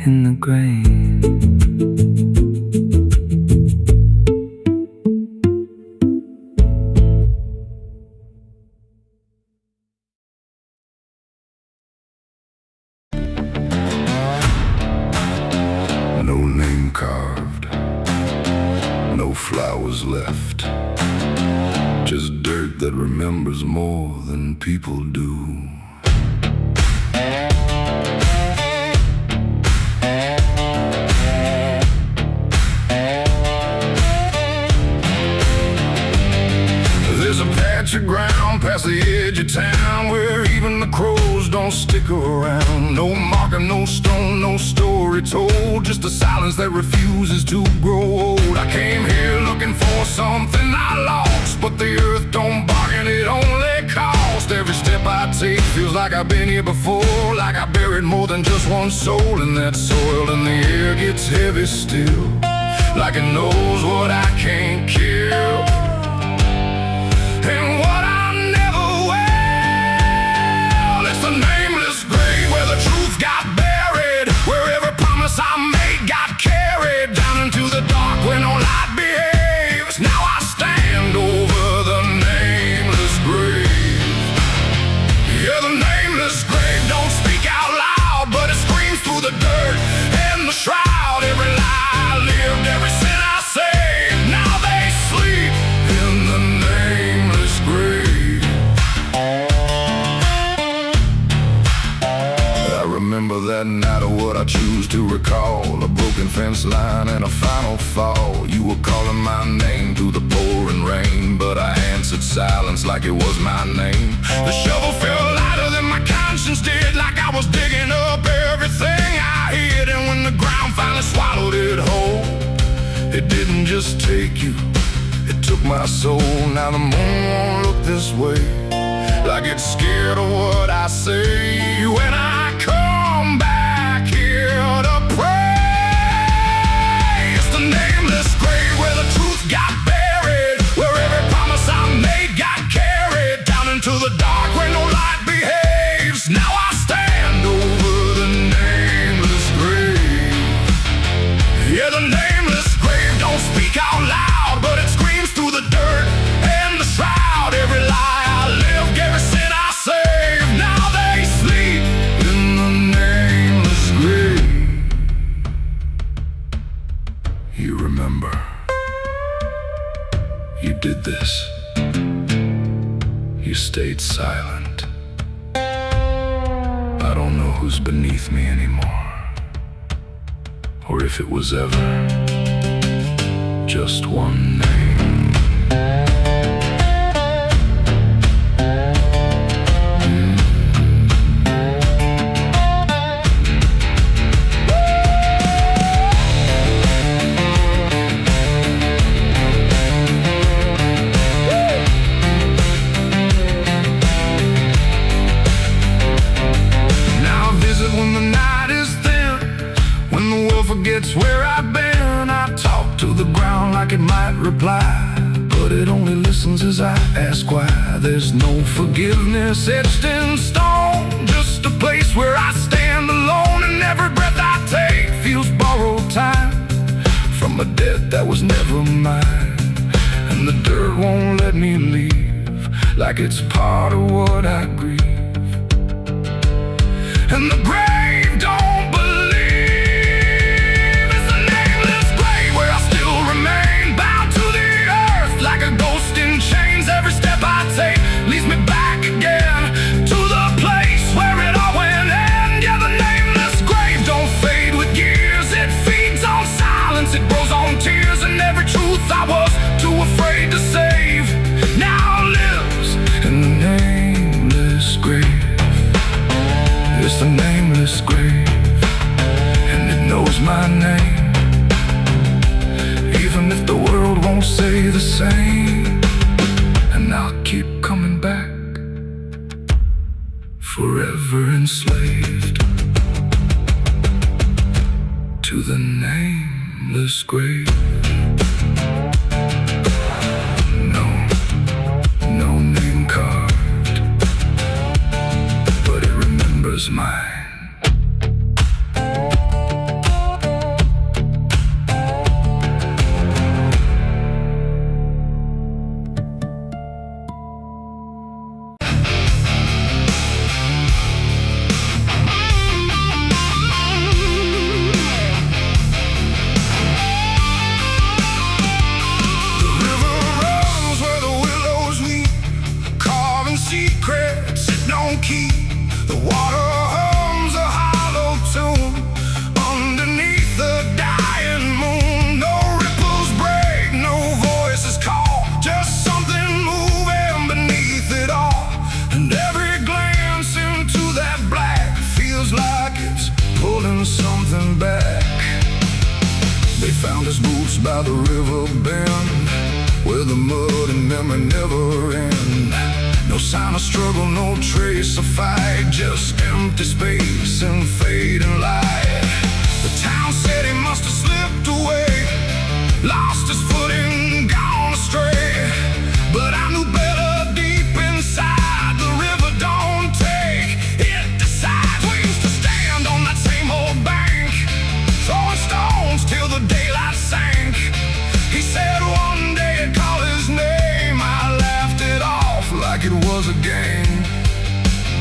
in the grain. No name carved, no flowers left, just dirt that remembers more than people do. There's a patch of ground past the edge of town where even the crows don't stick around. No marker, no stone, no story told, just a silence that refuses to grow old. I came here looking for something I lost, but the earth don't bargain, it only cost. Every step I take feels like I've been here before, like I buried more than just one soul in that soil. And the air gets heavy still, like it knows what I can't kill, and what I never will. It's the nameless grave where the truth got buried, where every promise I made got carried down into the dark where no light behaves. Now I stand over the nameless grave. Yeah, the nameless grave don't speak out loud, but it screams through the dirt and the shroud. Every lie I lived, every sin I saved, now they sleep in the nameless grave. I remember that night of what I choose to recall, a broken fence line and a final fall. You were calling my name through the pouring rain, but I answered silence like it was my name. The shovel felt lighter than my conscience did, like I was digging up everything I hid. And when the ground finally swallowed it whole, it didn't just take you, it took my soul. Now the moon won't look this way, like it's scared of what I say. When I come back here to pray, it's the nameless grave where the truth got buried, where every promise I made got carried down into the dark where no light behaves. Now I stand over the nameless grave. Yeah, the nameless grave don't speak out loud, but it screams through the dirt and the shroud. Every lie I lived, every sin I saved, now they sleep in the nameless grave. You remember, you did this, you stayed silent. I don't know who's beneath me anymore, or if it was ever just one name. Now I visit when the night is thin, when the world forgets where I've been. I talk to the ground like it might reply, but it only listens as I ask why. There's no forgiveness etched in stone, just a place where I stand alone, and every breath I take feels borrowed time from a debt that was never mine. And the dirt won't let me leave, like it's part of what I grieve. And the grave don't believe, it's the nameless grave where I still remain, bound to the earth like a ghost in chains. Every step I take leads me back again to the place where it all went end. Yeah, the nameless grave don't fade with years, it feeds on silence, it grows on tears, and every truth I was too afraid to say just a nameless grave, and it knows my name, even if the world won't say the same. And I'll keep coming back, forever enslaved to the nameless grave. No name carved, but it remembers mine. Secrets it don't keep. The water hums a hollow tune underneath the dying moon. No ripples break, no voices call, just something moving beneath it all. And every glance into that black feels like it's pulling something back. They found his boots by the river bend, where the mud and memory never end. No sign of struggle, no trace of fight, just empty space and fading light. The town said he must have slipped away, lost his footing, gone astray. But I knew better deep inside, the river don't take, it decides. We used to stand on that same old bank, throwing stones till the daylight sank. He said one day I'd call his name, I laughed it off like it was a game.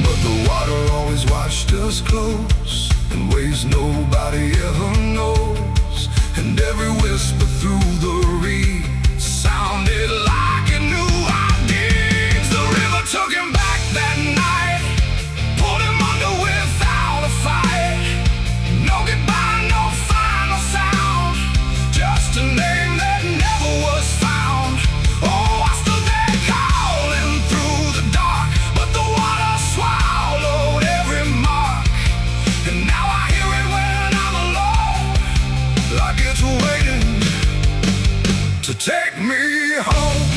But the water always watched us close, in ways nobody ever knows. And every whisper through the reeds sounded like it knew our deeds. The river took him back that night, pulled him under without a fight. No goodbye, no final sound, just a name that never was found. Oh, I stood there calling through the dark, but the water swallowed every mark. And now I hear it when I'm alone, like it's waiting to take me home.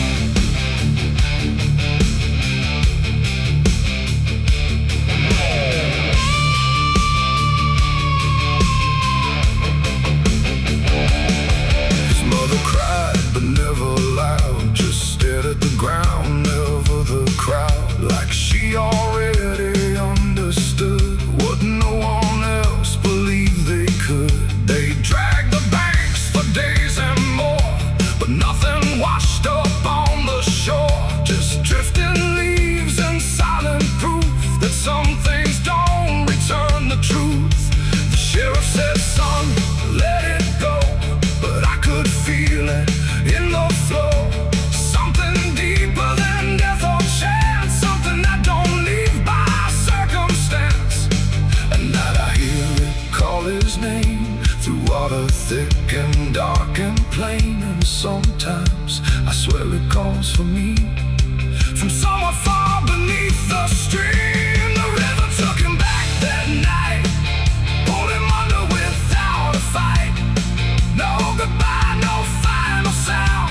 His mother cried, but never loud, just stared at the ground, never the crowd. Like she already understood what no one else believed they could. They dragged the banks for days and more, but nothing washed up on the shore. Just drifting leaves and silent proof that some things don't return the truth. The sheriff said, son, let it go, but I could feel it in the flow. Something deeper than death or chance, something that don't leave by circumstance. And that I hear it call his name through water thick and dark and plain. And sometimes I swear it calls for me from somewhere far beneath the stream. The river took him back that night, pulled him under without a fight. No goodbye, no final sound,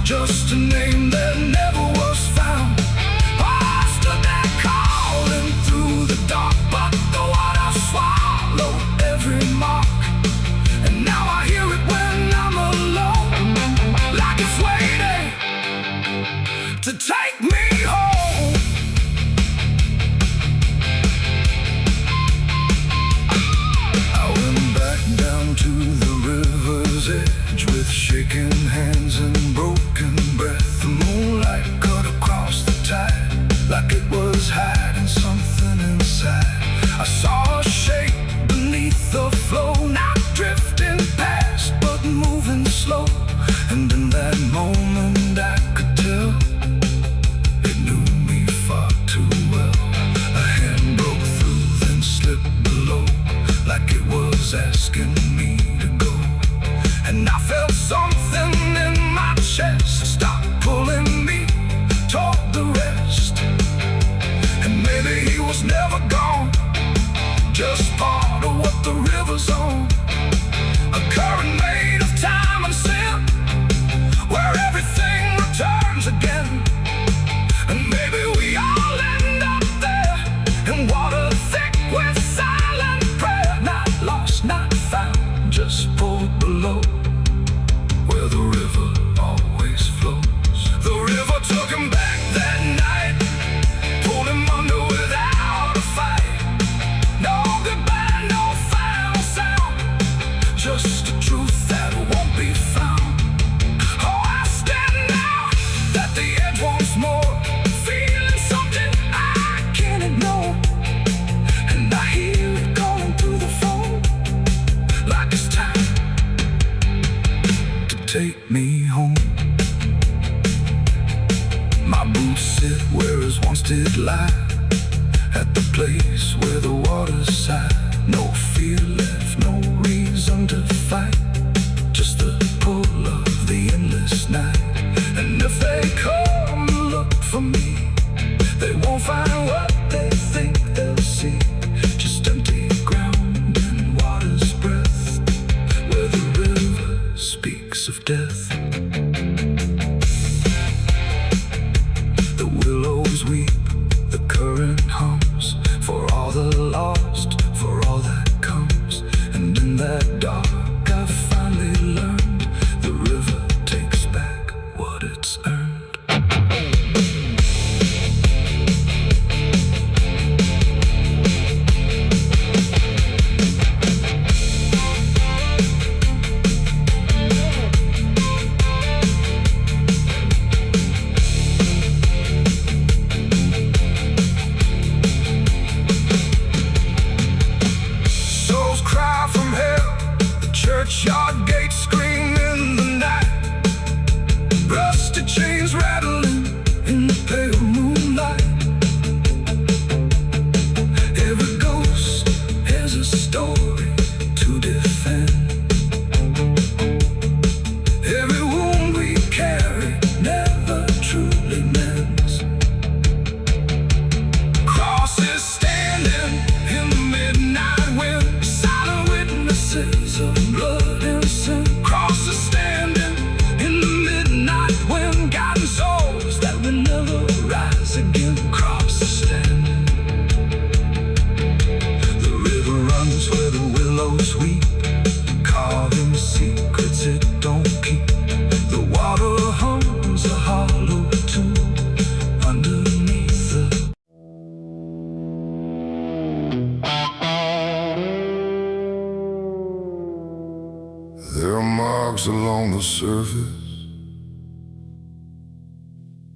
just a name that never was found. I stood there calling through the dark, but the water swallowed every mark. And now I hear it when I'm alone, like it's waiting to take me home. I went back down to the river's edge with shaking hands and broken breath. The moonlight cut across the tide, like it was hiding something inside. I saw a shape beneath the flow, not drifting past, but moving slow. And in that moment I could tell it knew me far too well. A hand broke through, then slipped below, like it was asking me to go. And I felt something in my chest stop pulling me toward the rest. And maybe he was never gone, just part of what the river's on. A current made of time and sin, where everything returns again. And maybe we all end up there, in water thick with silent prayer. Not lost, not found, just pulled below, where the river always flows. The river took him back that night, pulled him under without a fight. No goodbye, no final sound, just a truth that won't be found. Oh, I stand out at the edge once more, feeling something I can't ignore. And I hear it calling through the phone, like it's time to take me home. My boots sit where his once did lie, at the place where the water's sigh. No fear left, no reason to fight, just the pull of the endless night. And if they come to look for me, they won't find what they think they'll see, just empty ground and water's breath, where the river speaks of death. The willows weep, the current hums, for all the lost, for all that comes. And in that dark I finally learned, the river takes back what it's earned. Souls cry from hell, the churchyard gates scream in the night. Rusty chains rattling in the pale moonlight. Every ghost has a story to defend. Every wound we carry never truly mends. Crosses standing in the midnight wind, silent witnesses of blood and sin. Crosses standing in the midnight wind, guiding souls that will never rise again. Crosses standing. The river runs where the willows weep, carving secrets it don't keep. The water hums a hollow tune underneath the There are marks along the surface,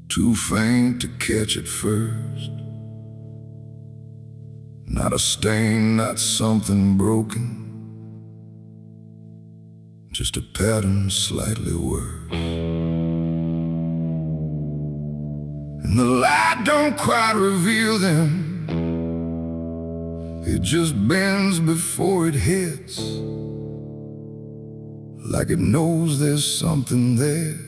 too faint to catch at first. Not a stain, not something broken, just a pattern slightly worse. And the light don't quite reveal them, it just bends before it hits, like it knows there's something there.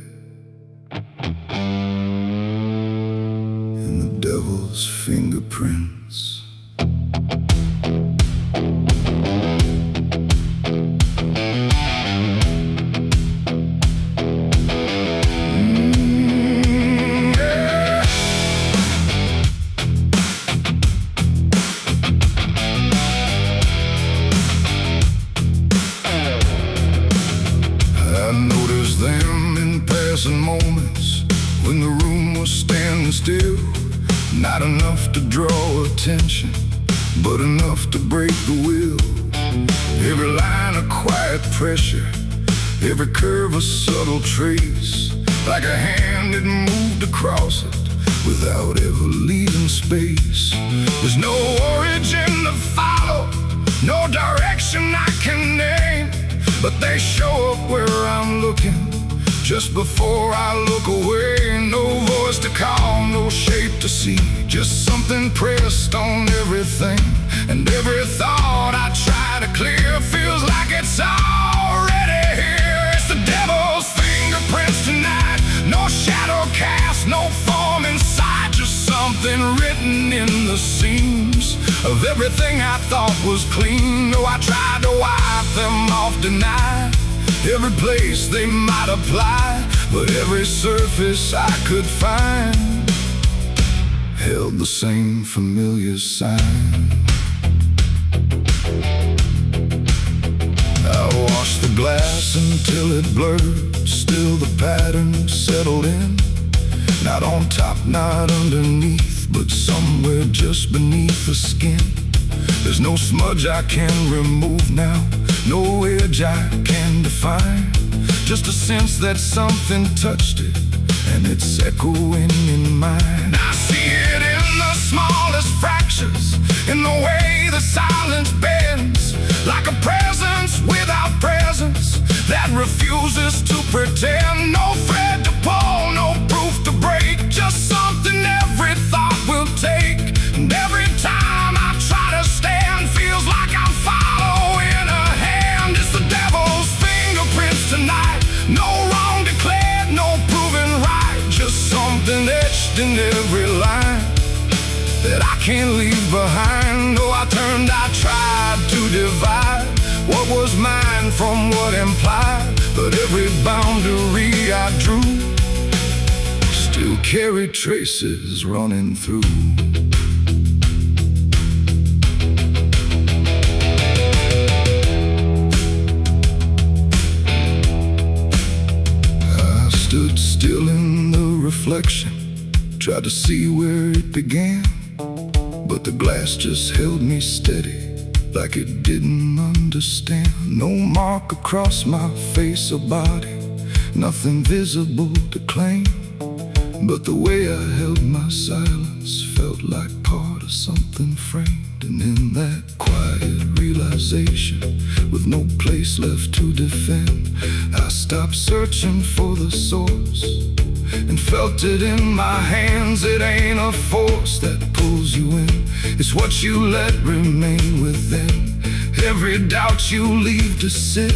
And the devil's fingerprints. Yeah. I noticed them in passing moments, when the room was standing still. Not enough to draw attention, but enough to break the will. Every line a quiet pressure, every curve a subtle trace, like a hand had moved across it without ever leaving space. There's no origin to follow, no direction I can name, but they show up where I'm looking, just before I look away. No voice to call, no shape to see, just something pressed on everything. And every thought I try to clear feels like it's already here. It's the devil's fingerprints tonight, no shadow cast, no form inside, just something written in the seams of everything I thought was clean. Oh, I tried to wipe them off, deny every place they might apply, but every surface I could find held the same familiar sign. I washed the glass until it blurred, still the pattern settled in. Not on top, not underneath, but somewhere just beneath the skin. There's no smudge I can remove now, no edge I can define, just a sense that something touched it, and it's echoing in mine. I see it in the smallest fractures, in the way the silence bends, like a presence without presence that refuses to pretend. No thread to pull, no proof to break, just something every thought will take. And every time I try to stand, feels like I'm following a hand. It's the devil's fingerprints tonight, no wrong declared, no proven right, just something etched in every line that I can't leave behind. Oh, I tried to divide what was mine from what implied, but every boundary I drew still carried traces running through. I stood still in the reflection, tried to see where it began, but the glass just held me steady, like it didn't understand. No mark across my face or body, nothing visible to claim, but the way I held my silence felt like part of something framed. And in that quiet realization, with no place left to defend, I stopped searching for the source and felt it in my hands. It ain't a force that pulls you in, it's what you let remain within. Every doubt you leave to sit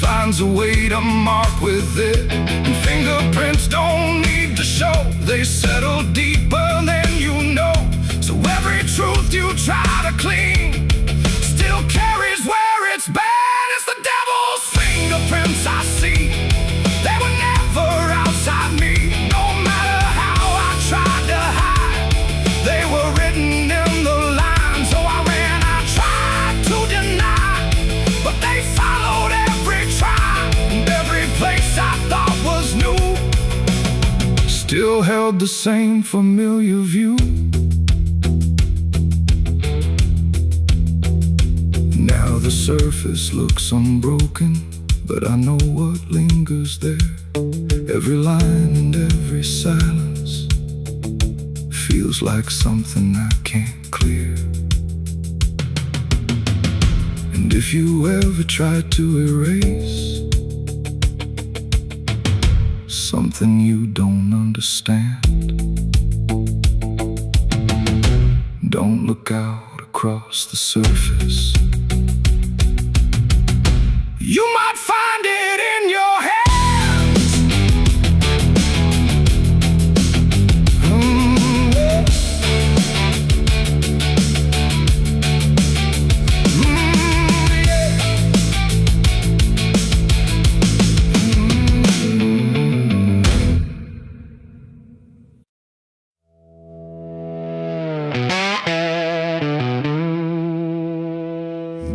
finds a way to mark with it. And fingerprints don't need to show, they settle deeper than you know. So every truth you try to clean still carries where it's been. It's the devil's fingerprints I see, they were never outside me. No matter how I tried to hide, they were written in the lines. So I ran, I tried to deny, but they followed every try, and every place I thought was new still held the same familiar view. Now the surface looks unbroken, but I know what lingers there. Every line and every silence feels like something I can't clear. And if you ever try to erase something you don't understand, don't look out across the surface. You might find it in your hands.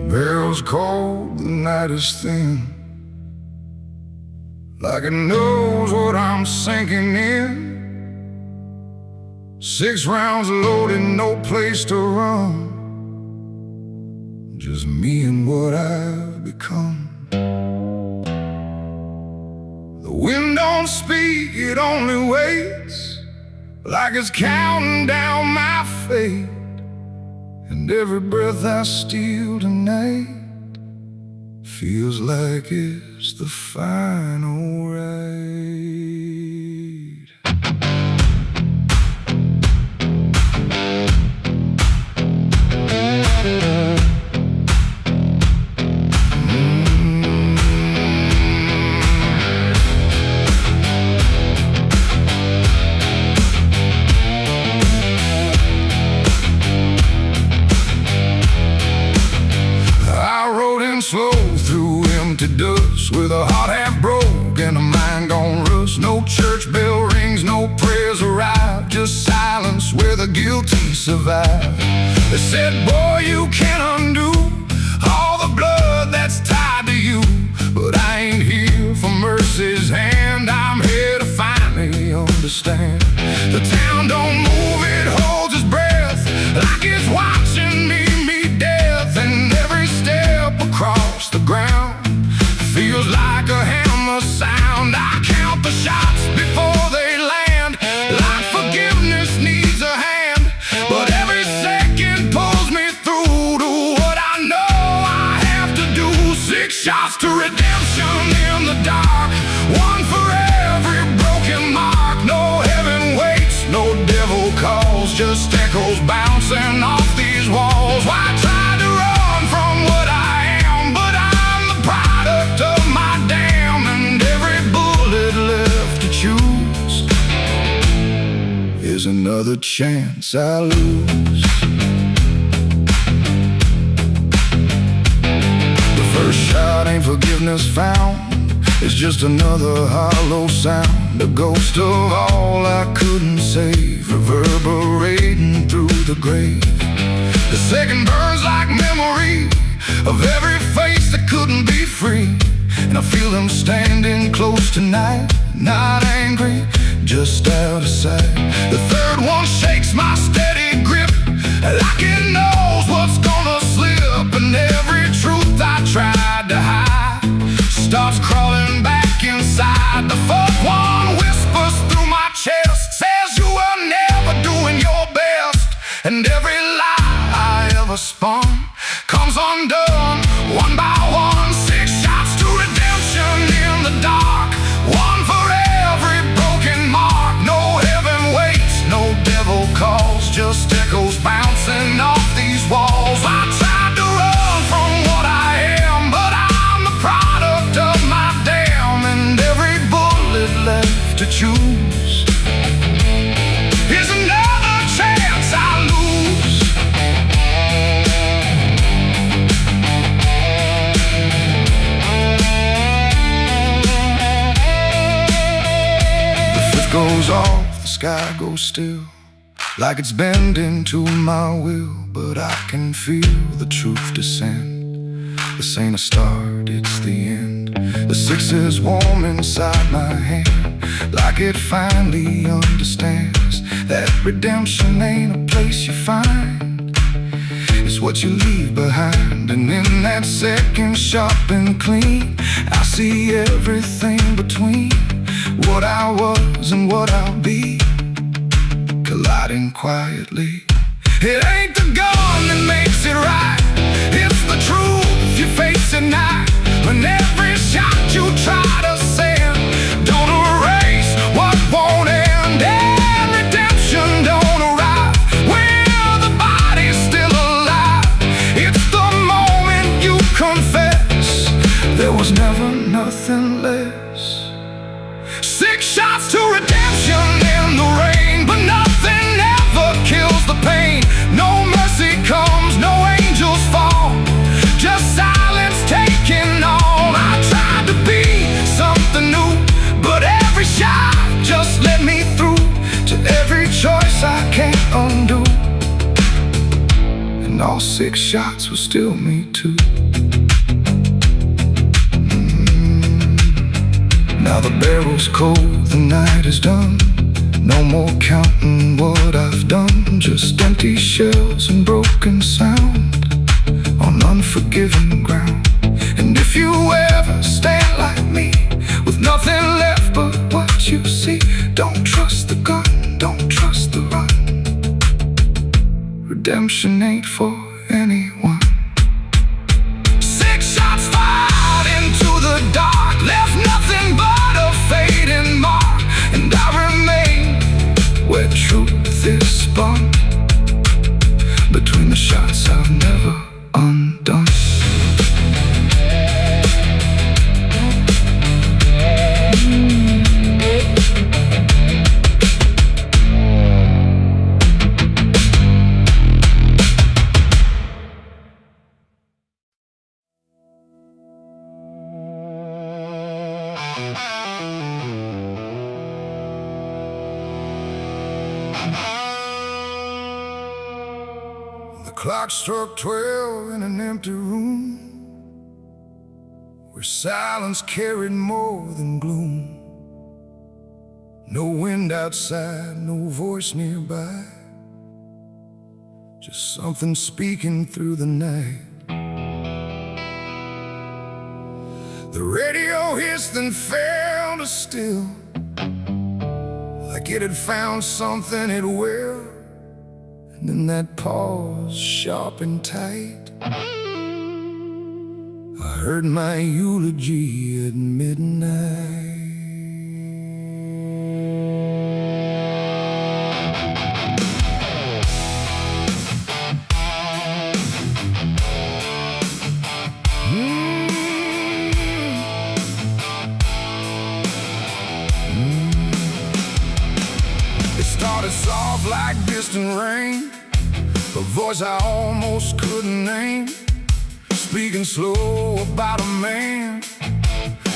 Barrel's cold, the night is thin, like it knows what I'm sinking in. 6 rounds loaded, no place to run, just me and what I've become. The wind don't speak, it only waits, like it's counting down my fate. And every breath I steal tonight feels like it's the final ride. riffs with a heart half broke and a mind gone rust. No church bell rings, no prayers arrive, just silence where the guilty survive. They said, boy, you can't undo all the blood that's tied to you. But I ain't here for mercy's hand, I'm here to finally understand. The town don't move, it holds its breath, like it's watching me meet death. And every step across the ground feels like a hammer sound. I count the shots before they land, like forgiveness needs a hand. But every second pulls me through to what I know I have to do. 6 shots to redemption in the dark, one for every broken mark. No heaven waits, no devil calls, just echoes bouncing off these walls. Why try to run from what I am? But I'm the product of my damn, and every bullet left to choose is another chance I lose. The first shot ain't forgiveness found, it's just another hollow sound, a ghost of all I couldn't save, reverberating through the grave. The second burns like memory of every face that couldn't be free, and I feel them standing close tonight, not angry, just out of sight. The third one shakes my steady grip, like it knows what's gonna slip, and every truth I tried to hide starts crawling back inside. The fourth one whispers through my chest, says you were never doing your best, and every lie I ever spun comes undone one by one. 6 shots to redemption in the dark, one for every broken mark. No heaven waits, no devil calls, just echoes bouncing off these walls. I tried to run from what I am, but I'm the product of my damn, and every bullet left to choose is another chance I lose. The fifth goes off, the sky goes still, like it's bending to my will, but I can feel the truth descend. This ain't a start, it's the end. The 6 is warm inside my hand, like it finally understands that redemption ain't a place you find, it's what you leave behind. And in that second sharp and clean, I see everything between what I was and what I'll be, colliding quietly. It ain't the gun that makes it right, it's the truth you face at night. When every shot you try to send don't erase what won't end, and redemption don't arrive when the body's still alive. It's the moment you confess there was never nothing less. 6 shots to redemption in the rain, but nothing ever kills the pain. No mercy comes, no angels fall, just silence taking on. I tried to be something new, but every shot just led me through to every choice I can't undo, and all 6 shots were still me too. Now the barrel's cold, the night is done, no more counting what I've done, just empty shells and broken sound on unforgiving ground. And if you ever stand like me, with nothing left but what you see, don't trust the gun, don't trust the run. Redemption ain't for anyone. 6 shots fired into the dark, left nothing but a fading mark, and I remain where truth is spun, between the shots I've never undone. clock struck 12 in an empty room, where silence carried more than gloom. No wind outside, no voice nearby, just something speaking through the night. The radio hissed and fell to still, like it had found something it will. And then that pause, sharp and tight, I heard my eulogy at midnight. Started soft like distant rain, a voice I almost couldn't name, speaking slow about a man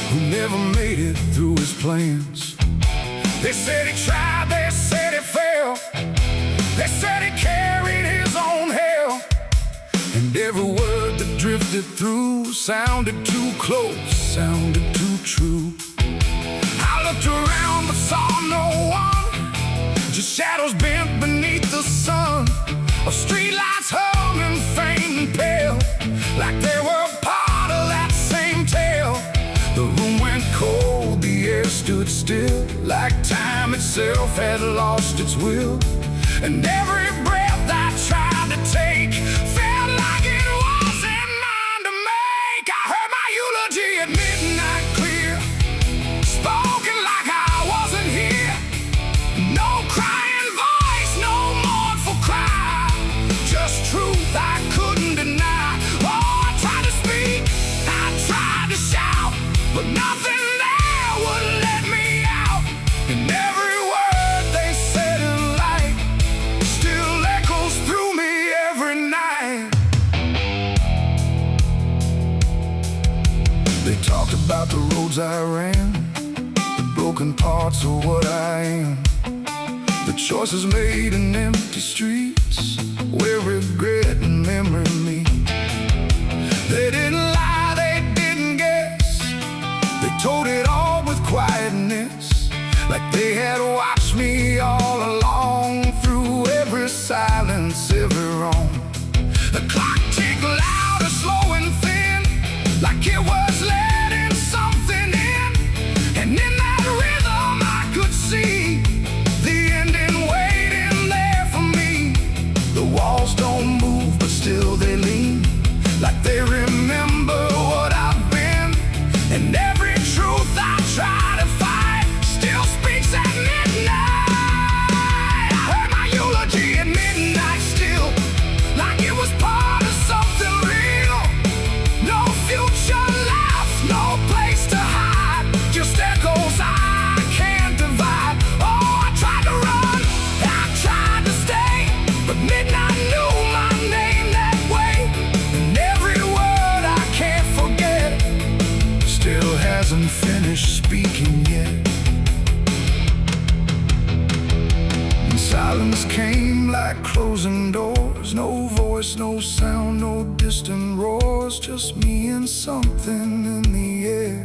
who never made it through his plans. They said he tried, they said he failed, they said he carried his own hell, and every word that drifted through sounded too close, sounded too true. I looked around but saw no one, just shadows bent beneath the sun, of streetlights humming faint and pale, like they were part of that same tale. The room went cold, the air stood still, like time itself had lost its will. And every breath I tried to take felt like it wasn't mine to make. I heard my eulogy at midnight clear, spoken like I wasn't here. No crying voice, no mournful cry, just truth I couldn't deny. Oh, I tried to speak, I tried to shout, but nothing there would let me out. And every word they said in light still echoes through me every night. They talked about the roads I ran, the broken parts of what I am, the choices made in empty streets where regret and memory meet. They didn't lie, they didn't guess, they told it all with quietness, like they had watched me all along, through every silence, every wrong. The clock ticked louder, slow and thin, like it was letting something in. And in that rhythm I could see the ending waiting there for me. The walls don't move, but still they lean, like they remember what I've been. And every truth I try to fight still speaks at midnight. I heard my eulogy at midnight still, like it was part of something real. No future left, no place to hide, just echoes I can't divide. Oh, I tried to run, I tried to stay, but midnight knew my name that way. And every word I can't forget still hasn't finished speaking yet. And silence came like closing doors, no voice, no sound, no distant roars, just me and something in the air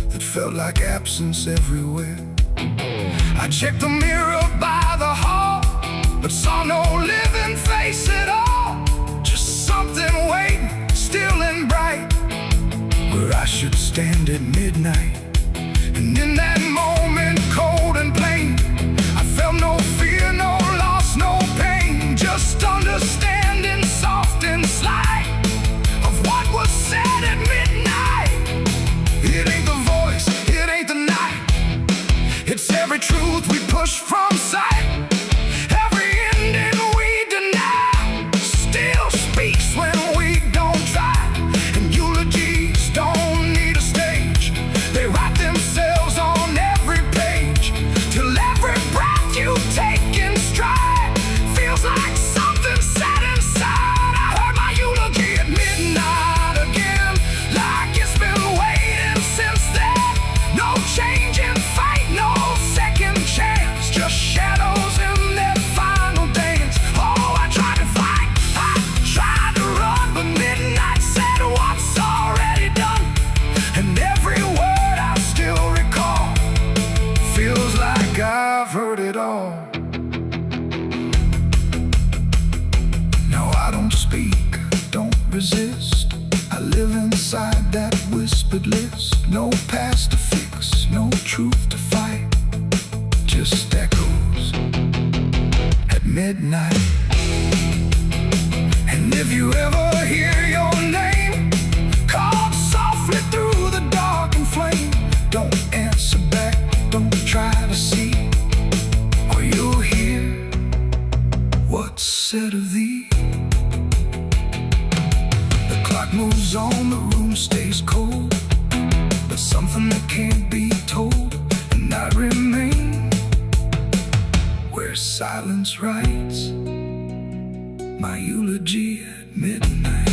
that felt like absence everywhere. I checked the mirror by the hall, but saw no living face at all, just something waiting, still and bright, where I should stand at midnight. And in that moment, cold and plain, I felt no fear, no loss, no pain, just understanding, soft and slight, of what was said at midnight. It ain't the voice, it ain't the night, it's every truth we push from sight. Every ending we deny still speaks when we don't try. And eulogies don't need a stage, they rise inside that whispered list. No past to fix, no truth to fight, just echoes at midnight. And if you ever hear your name called softly through the dark and flame, don't answer back, don't try to see, or you'll hear what's said of thee. The clock moves on, the room stays cold, but something that can't be told, and I remain where silence writes my eulogy at midnight.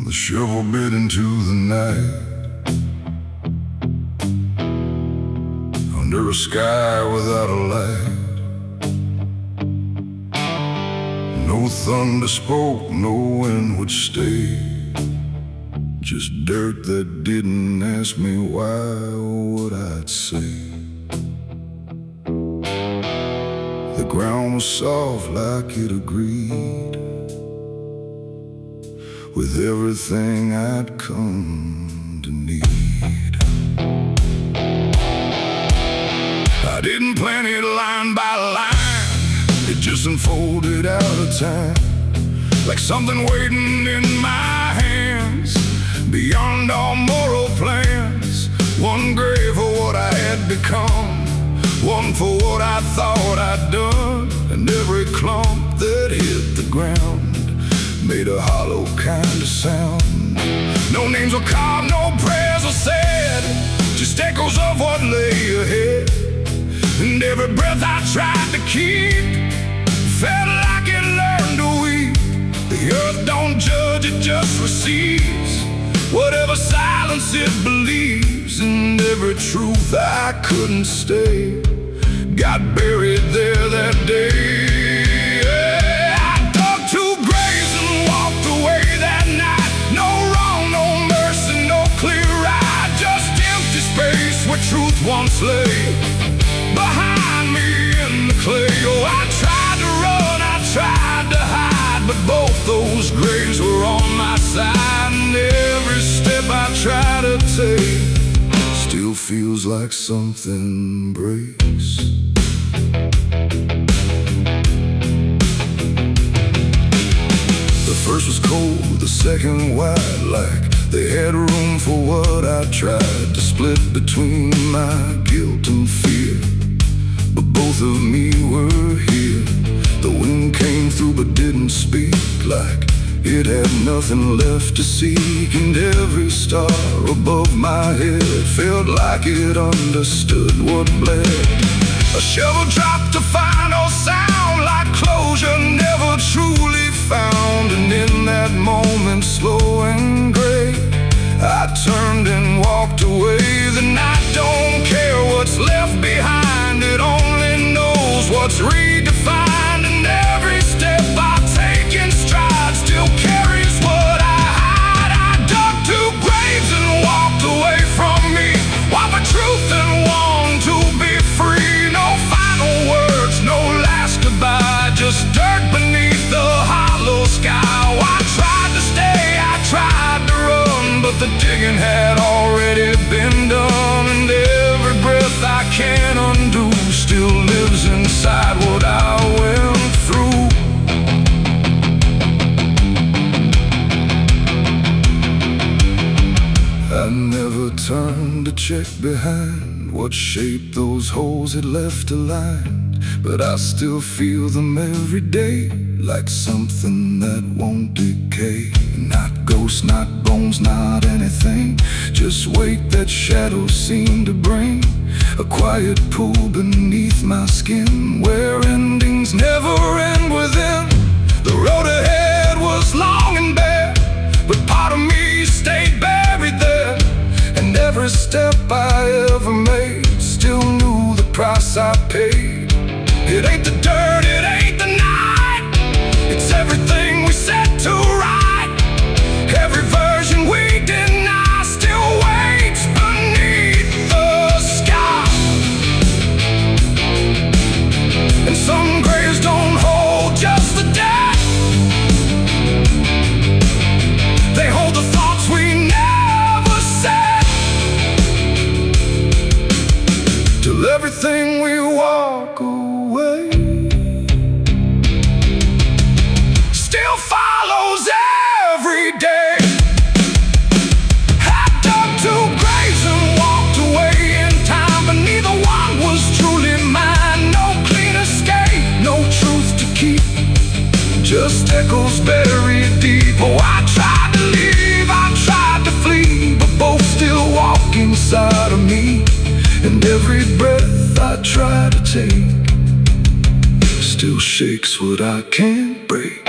The shovel bit into the night, under a sky without a light. No thunder spoke, no wind would stay, just dirt that didn't ask me why or what I'd say. The ground was soft like it agreed with everything I'd come to need. I didn't plan it line by line, it just unfolded out of time, like something waiting in my hands, beyond all moral plans. One grave for what I had become, one for what I thought I'd done, and every clump that hit the ground made a hollow kind of sound. No names were carved, no prayers were said, just echoes of what lay ahead. And every breath I tried to keep felt like it learned to weep. The earth don't judge, it just receives whatever silence it believes. And every truth I couldn't stay got buried there that day. Truth once lay behind me in the clay. Oh, I tried to run, I tried to hide, but both those graves were on my side. And every step I try to take still feels like something breaks. The first was cold, the second wide, like they had room for what I tried to split between my guilt and fear. But both of me were here. The wind came through but didn't speak, like it had nothing left to seek. And every star above my head felt like it understood what bled. A shovel dropped to final sound, like closure never truly found. And in that moment, slow and gray, I turned and walked away. The night don't care what's left behind, it only knows what's redefined. And every step I take in stride still carries what I hide. I dug two graves and walked away from me, while the truth and one to be free. No final words, no last goodbye, just dirt beneath the hollow sky. Oh, I tried to stay, I tried to run, but the digging had already been done. And every breath I can't undo still lives inside what I went through. I never turned to check behind what shape those holes had left aligned, but I still feel them every day, like something that won't decay. Not ghosts, not bones, not anything, just weight that shadows seem to bring. A quiet pool beneath my skin, where endings never end within. The road ahead was long and bare, but part of me stayed bare. every step I ever made. Still knew the price I paid. It ain't the dirt, it ain't the night, it's everything we set to right. Every version we deny still waits beneath the sky. And some graves don't hold just the dead, they hold the thoughts we never said. Till everything we walk away still follows every day. I dug two graves and walked away in time, but neither one was truly mine. No clean escape, no truth to keep, just echoes buried deep. Oh, I tried to leave, I tried to flee, but both still walk inside of me. And every breath I try to take still shakes what I can't break.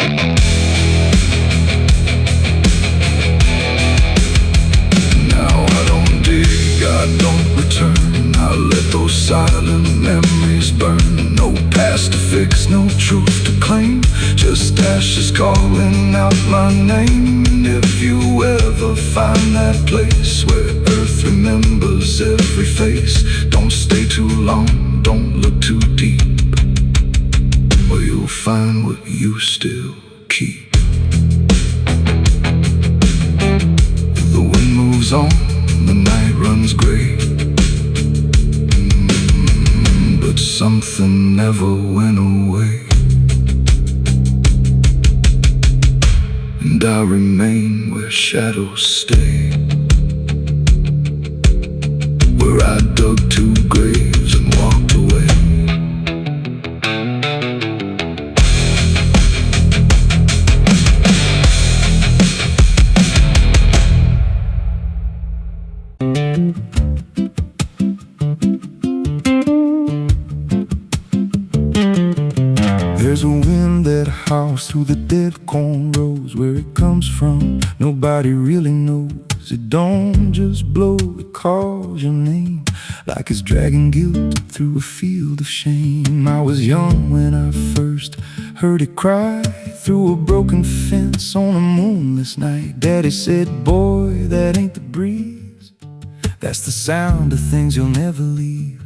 Now I don't dig, I don't return, I let those silent memories burn. No past to fix, no truth to claim, just ashes calling out my name. And if you ever find that place where earth remembers every face, don't stay too long, don't look too deep, or you'll find what you still keep. The wind moves on, the night runs gray, but something never went away. And I remain where shadows stay, where I dug two graves and walked away. There's a wind that howls through the dead corn rows. Where it comes from, nobody really knows. It don't just blow, it calls your name, like it's dragging guilt through a field of shame. I was young when I first heard it cry through a broken fence on a moonless night. Daddy said, boy, that ain't the breeze, that's the sound of things you'll never leave.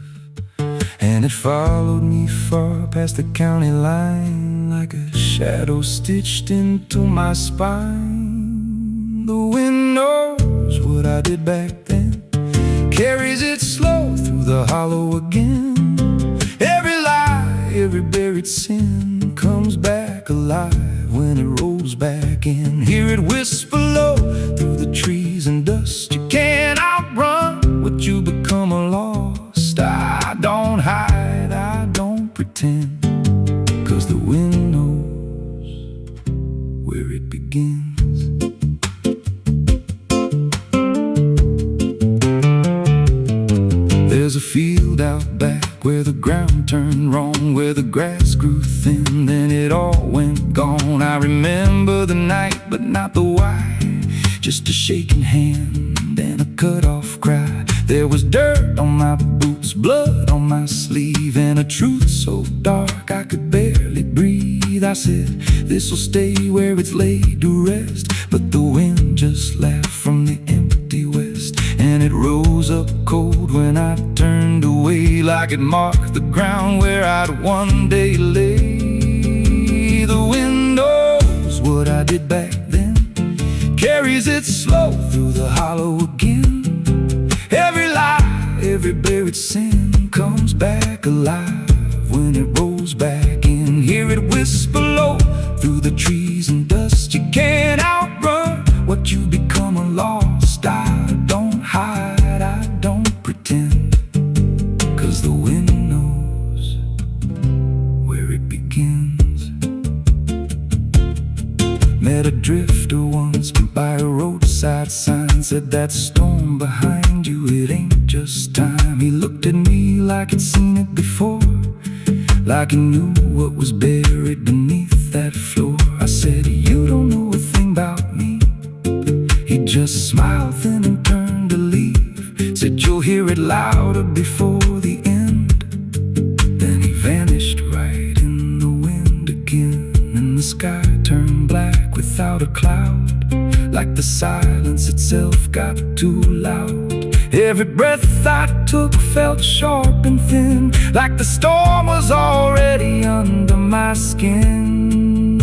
And it followed me far past the county line, like a shadow stitched into my spine. The wind knows what I did back then, carries it slow through the hollow again. Every lie, every buried sin comes back alive when it rolls back in. Hear it whisper low through the trees and dust. You can't outrun what you become lost. I don't hide, I don't pretend, 'cause the wind knows where it begins. There's a field out back where the ground turned wrong, where the grass grew thin, then it all went gone. I remember the night, but not the why, just a shaking hand and a cut-off cry. There was dirt on my boots, blood on my sleeve, and a truth so dark I could barely breathe. I said, this'll stay where it's laid to rest, but the wind just laughed from the empty west, and it rose up cold when I turned away, like it marked the ground where I'd one day lay. The wind knows what I did back then, carries it slow through the hollow again. Every lie, every buried sin comes back alive when it rolls back in. Hear it whisper low through the trees and dust. You can't outrun what you become lost. I don't hide, I don't pretend, 'cause the wind knows where it begins. Met a drifter once by a roadside sign, said that storm behind you, it ain't just time. He looked at me like he'd seen it before, like he knew what was buried beneath that floor. I said, you don't know a thing about me. He just smiled then and turned to leave. Said, hear it louder before the end. Then he vanished right in the wind again, and the sky turned black without a cloud, like the silence itself got too loud. Every breath I took felt sharp and thin, like the storm was already under my skin.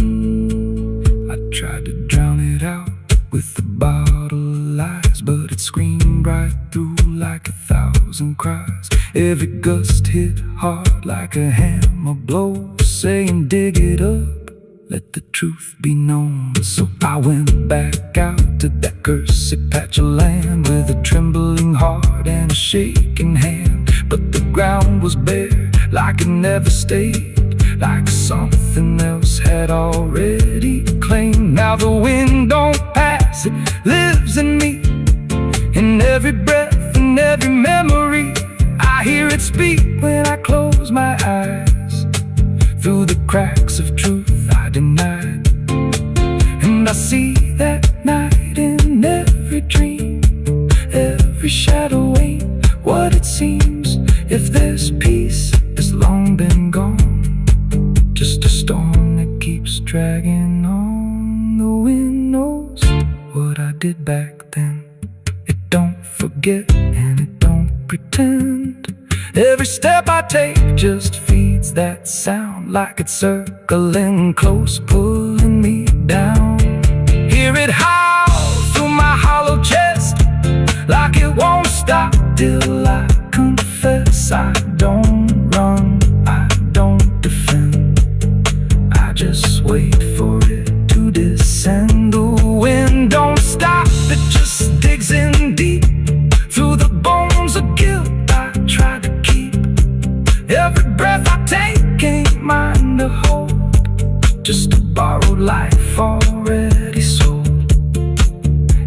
I tried to drown it out with a bottle of lies, but it screamed right through like 1,000 cries. Every gust hit hard like a hammer blow, saying dig it up, let the truth be known. So I went back out to that cursed patch of land with a trembling heart and a shaking hand. But the ground was bare, like it never stayed, like something else had already claimed. Now the wind don't pass, it lives in me, in every breath and every memory. I hear it speak when I close my eyes, through the cracks of truth I denied. And I see that night in every dream, every shadow ain't what it seems. If there's peace, it's long been gone, just a storm that keeps dragging on. The wind knows what I did back then. It don't forget and it don't pretend. Every step I take just feeds that sound, like it's circling close, pulling me down. Hear it howl through my hollow chest, like it won't stop till I confess. I don't run, I don't defend, I just wait for it to descend. The wind don't stop, it just digs in deep, through the bones of guilt I try to keep. Every breath I take ain't mine to hold, just a borrowed life already sold.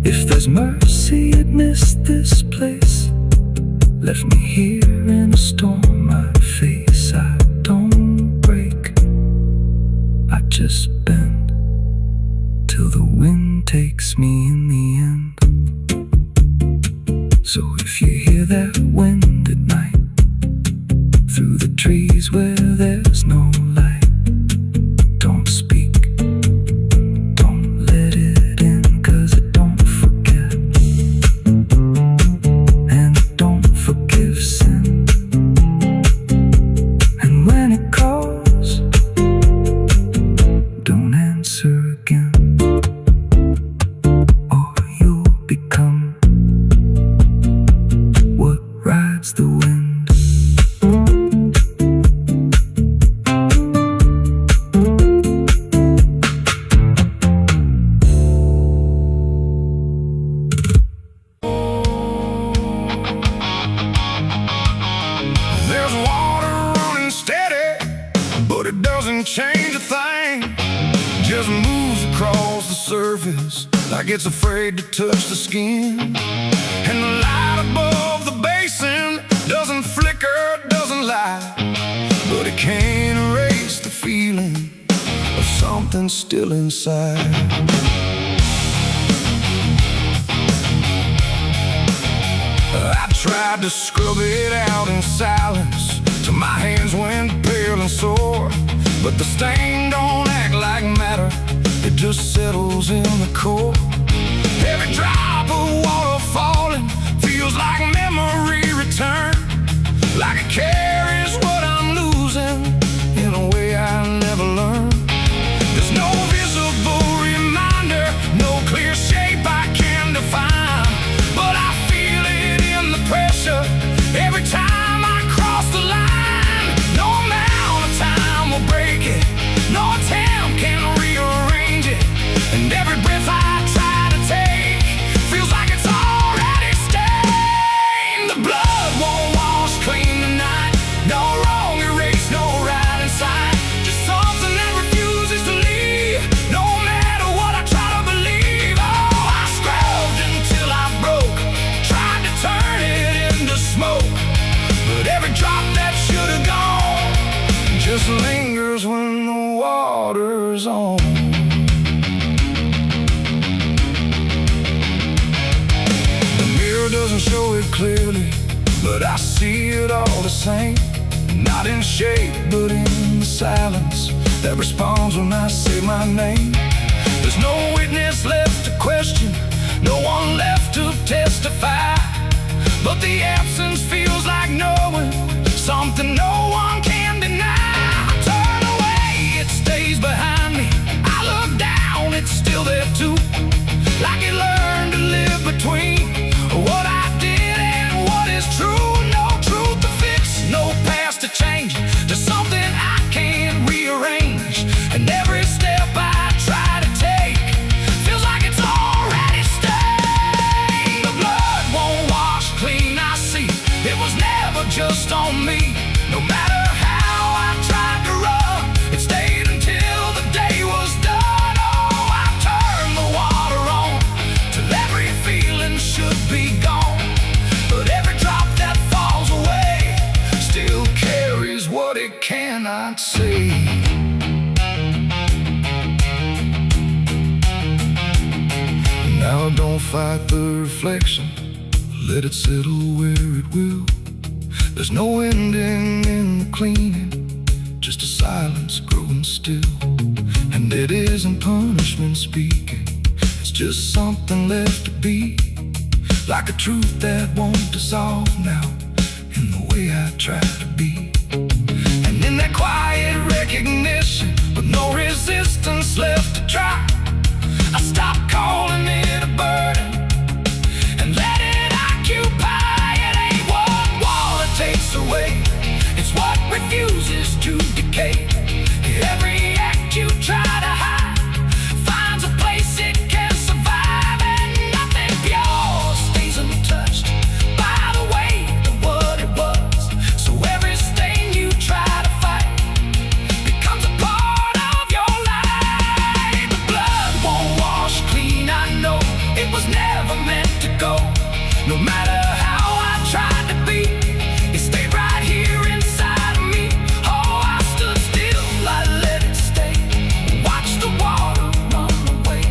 If there's mercy, it missed this place, left me here in a storm I face. I don't break, I just bend, till the wind takes me in the end. So if you hear that wind at night, through the trees where there's no light, don't speak, don't let it in, 'cause it don't forget, and it don't forgive sin. And when it calls, don't answer again, or you'll become what rides the wind. There's water running steady, but it doesn't change a thing. Just moves across the surface like it's afraid to touch the skin. And the light above the basin doesn't flicker, doesn't lie, but it can't erase the feeling of something still inside. I tried to scrub it out in silence till my hands went pale and sore, but the stain don't act like matter, it just settles in the core. Every drop of water falling feels like memory return, like it carries what I'm losing in a way I never learned. There's no visible reminder, no clear shape I can define, but I feel it in the pressure every time I cross the line. No amount of time will break it, no attempt can rearrange it, and every breath I try to take feels like it's already stained. The blood won't wash clean tonight, no wrong erased, no right inside, just something that refuses to leave, no matter what I try to believe. Oh, I scrubbed until I broke, tried to turn it into smoke, but every drop that should have gone just lingers when the water's on. The mirror doesn't show it clearly, but I see it all the same. Not in shape, but in the silence that responds when I say my name. There's no witness left to question, no one left to testify, but the absence feels like knowing something no one can deny. I turn away, it stays behind me. I look down, it's still there too, like it learned to live between what I did and what is true. No truth to fix, no past to change. There's something I can't rearrange, and every step I try to take feels like it's already stained. The blood won't wash clean, I see. It was never just on me. No matter how I tried to run, it stayed until the day was done. Oh, I turned the water on till every feeling should be gone, but every drop that falls away still carries what it cannot see. Now don't fight the reflection, let it settle where it will. There's no ending in the cleaning, just a silence growing still. And it isn't punishment speaking, it's just something left to be, like a truth that won't dissolve now in the way I try to be. And in that quiet recognition, with no resistance left to try, I stop calling it a burden and let it occupy. It ain't what wall it takes away, it's what refuses to decay. Every act you try to hide finds a place it can survive, and nothing pure stays untouched by the weight of what it was. So every stain you try to fight becomes a part of your life. The blood won't wash clean, I know. It was never meant to go. No matter how I tried to be, it stayed right here inside of me. Oh, I stood still, I let it stay. Watched the water run away,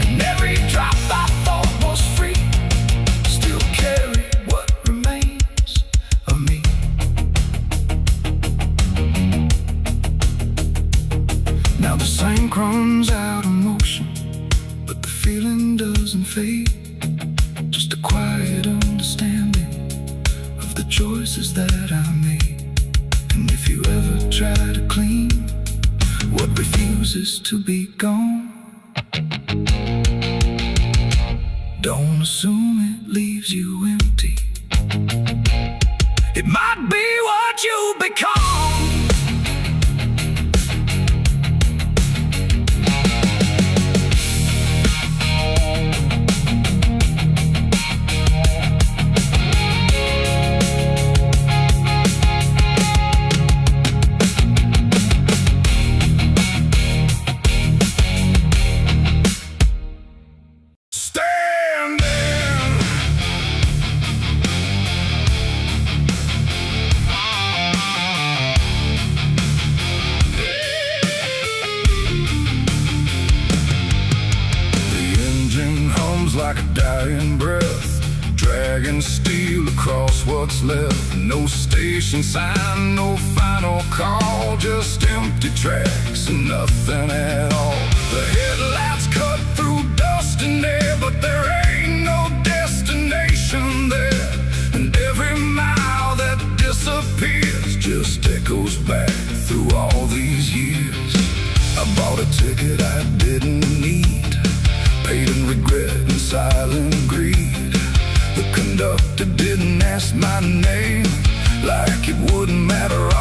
and every drop I thought was free still carried what remains of me. Now the sink runs out of motion, but the feeling doesn't fade. Just a quiet understanding of the choices that I made. And if you ever try to clean what refuses to be gone, don't assume it leaves you empty. It might be what you become. Like a dying breath, dragging steel across what's left. No station sign, no final call, just empty tracks and nothing at all. The headlights cut through dust and air, but there ain't no destination there. And every mile that disappears just echoes back through all these years. I bought a ticket I didn't need, paid in regret and silent greed. The conductor didn't ask my name, like it wouldn't matter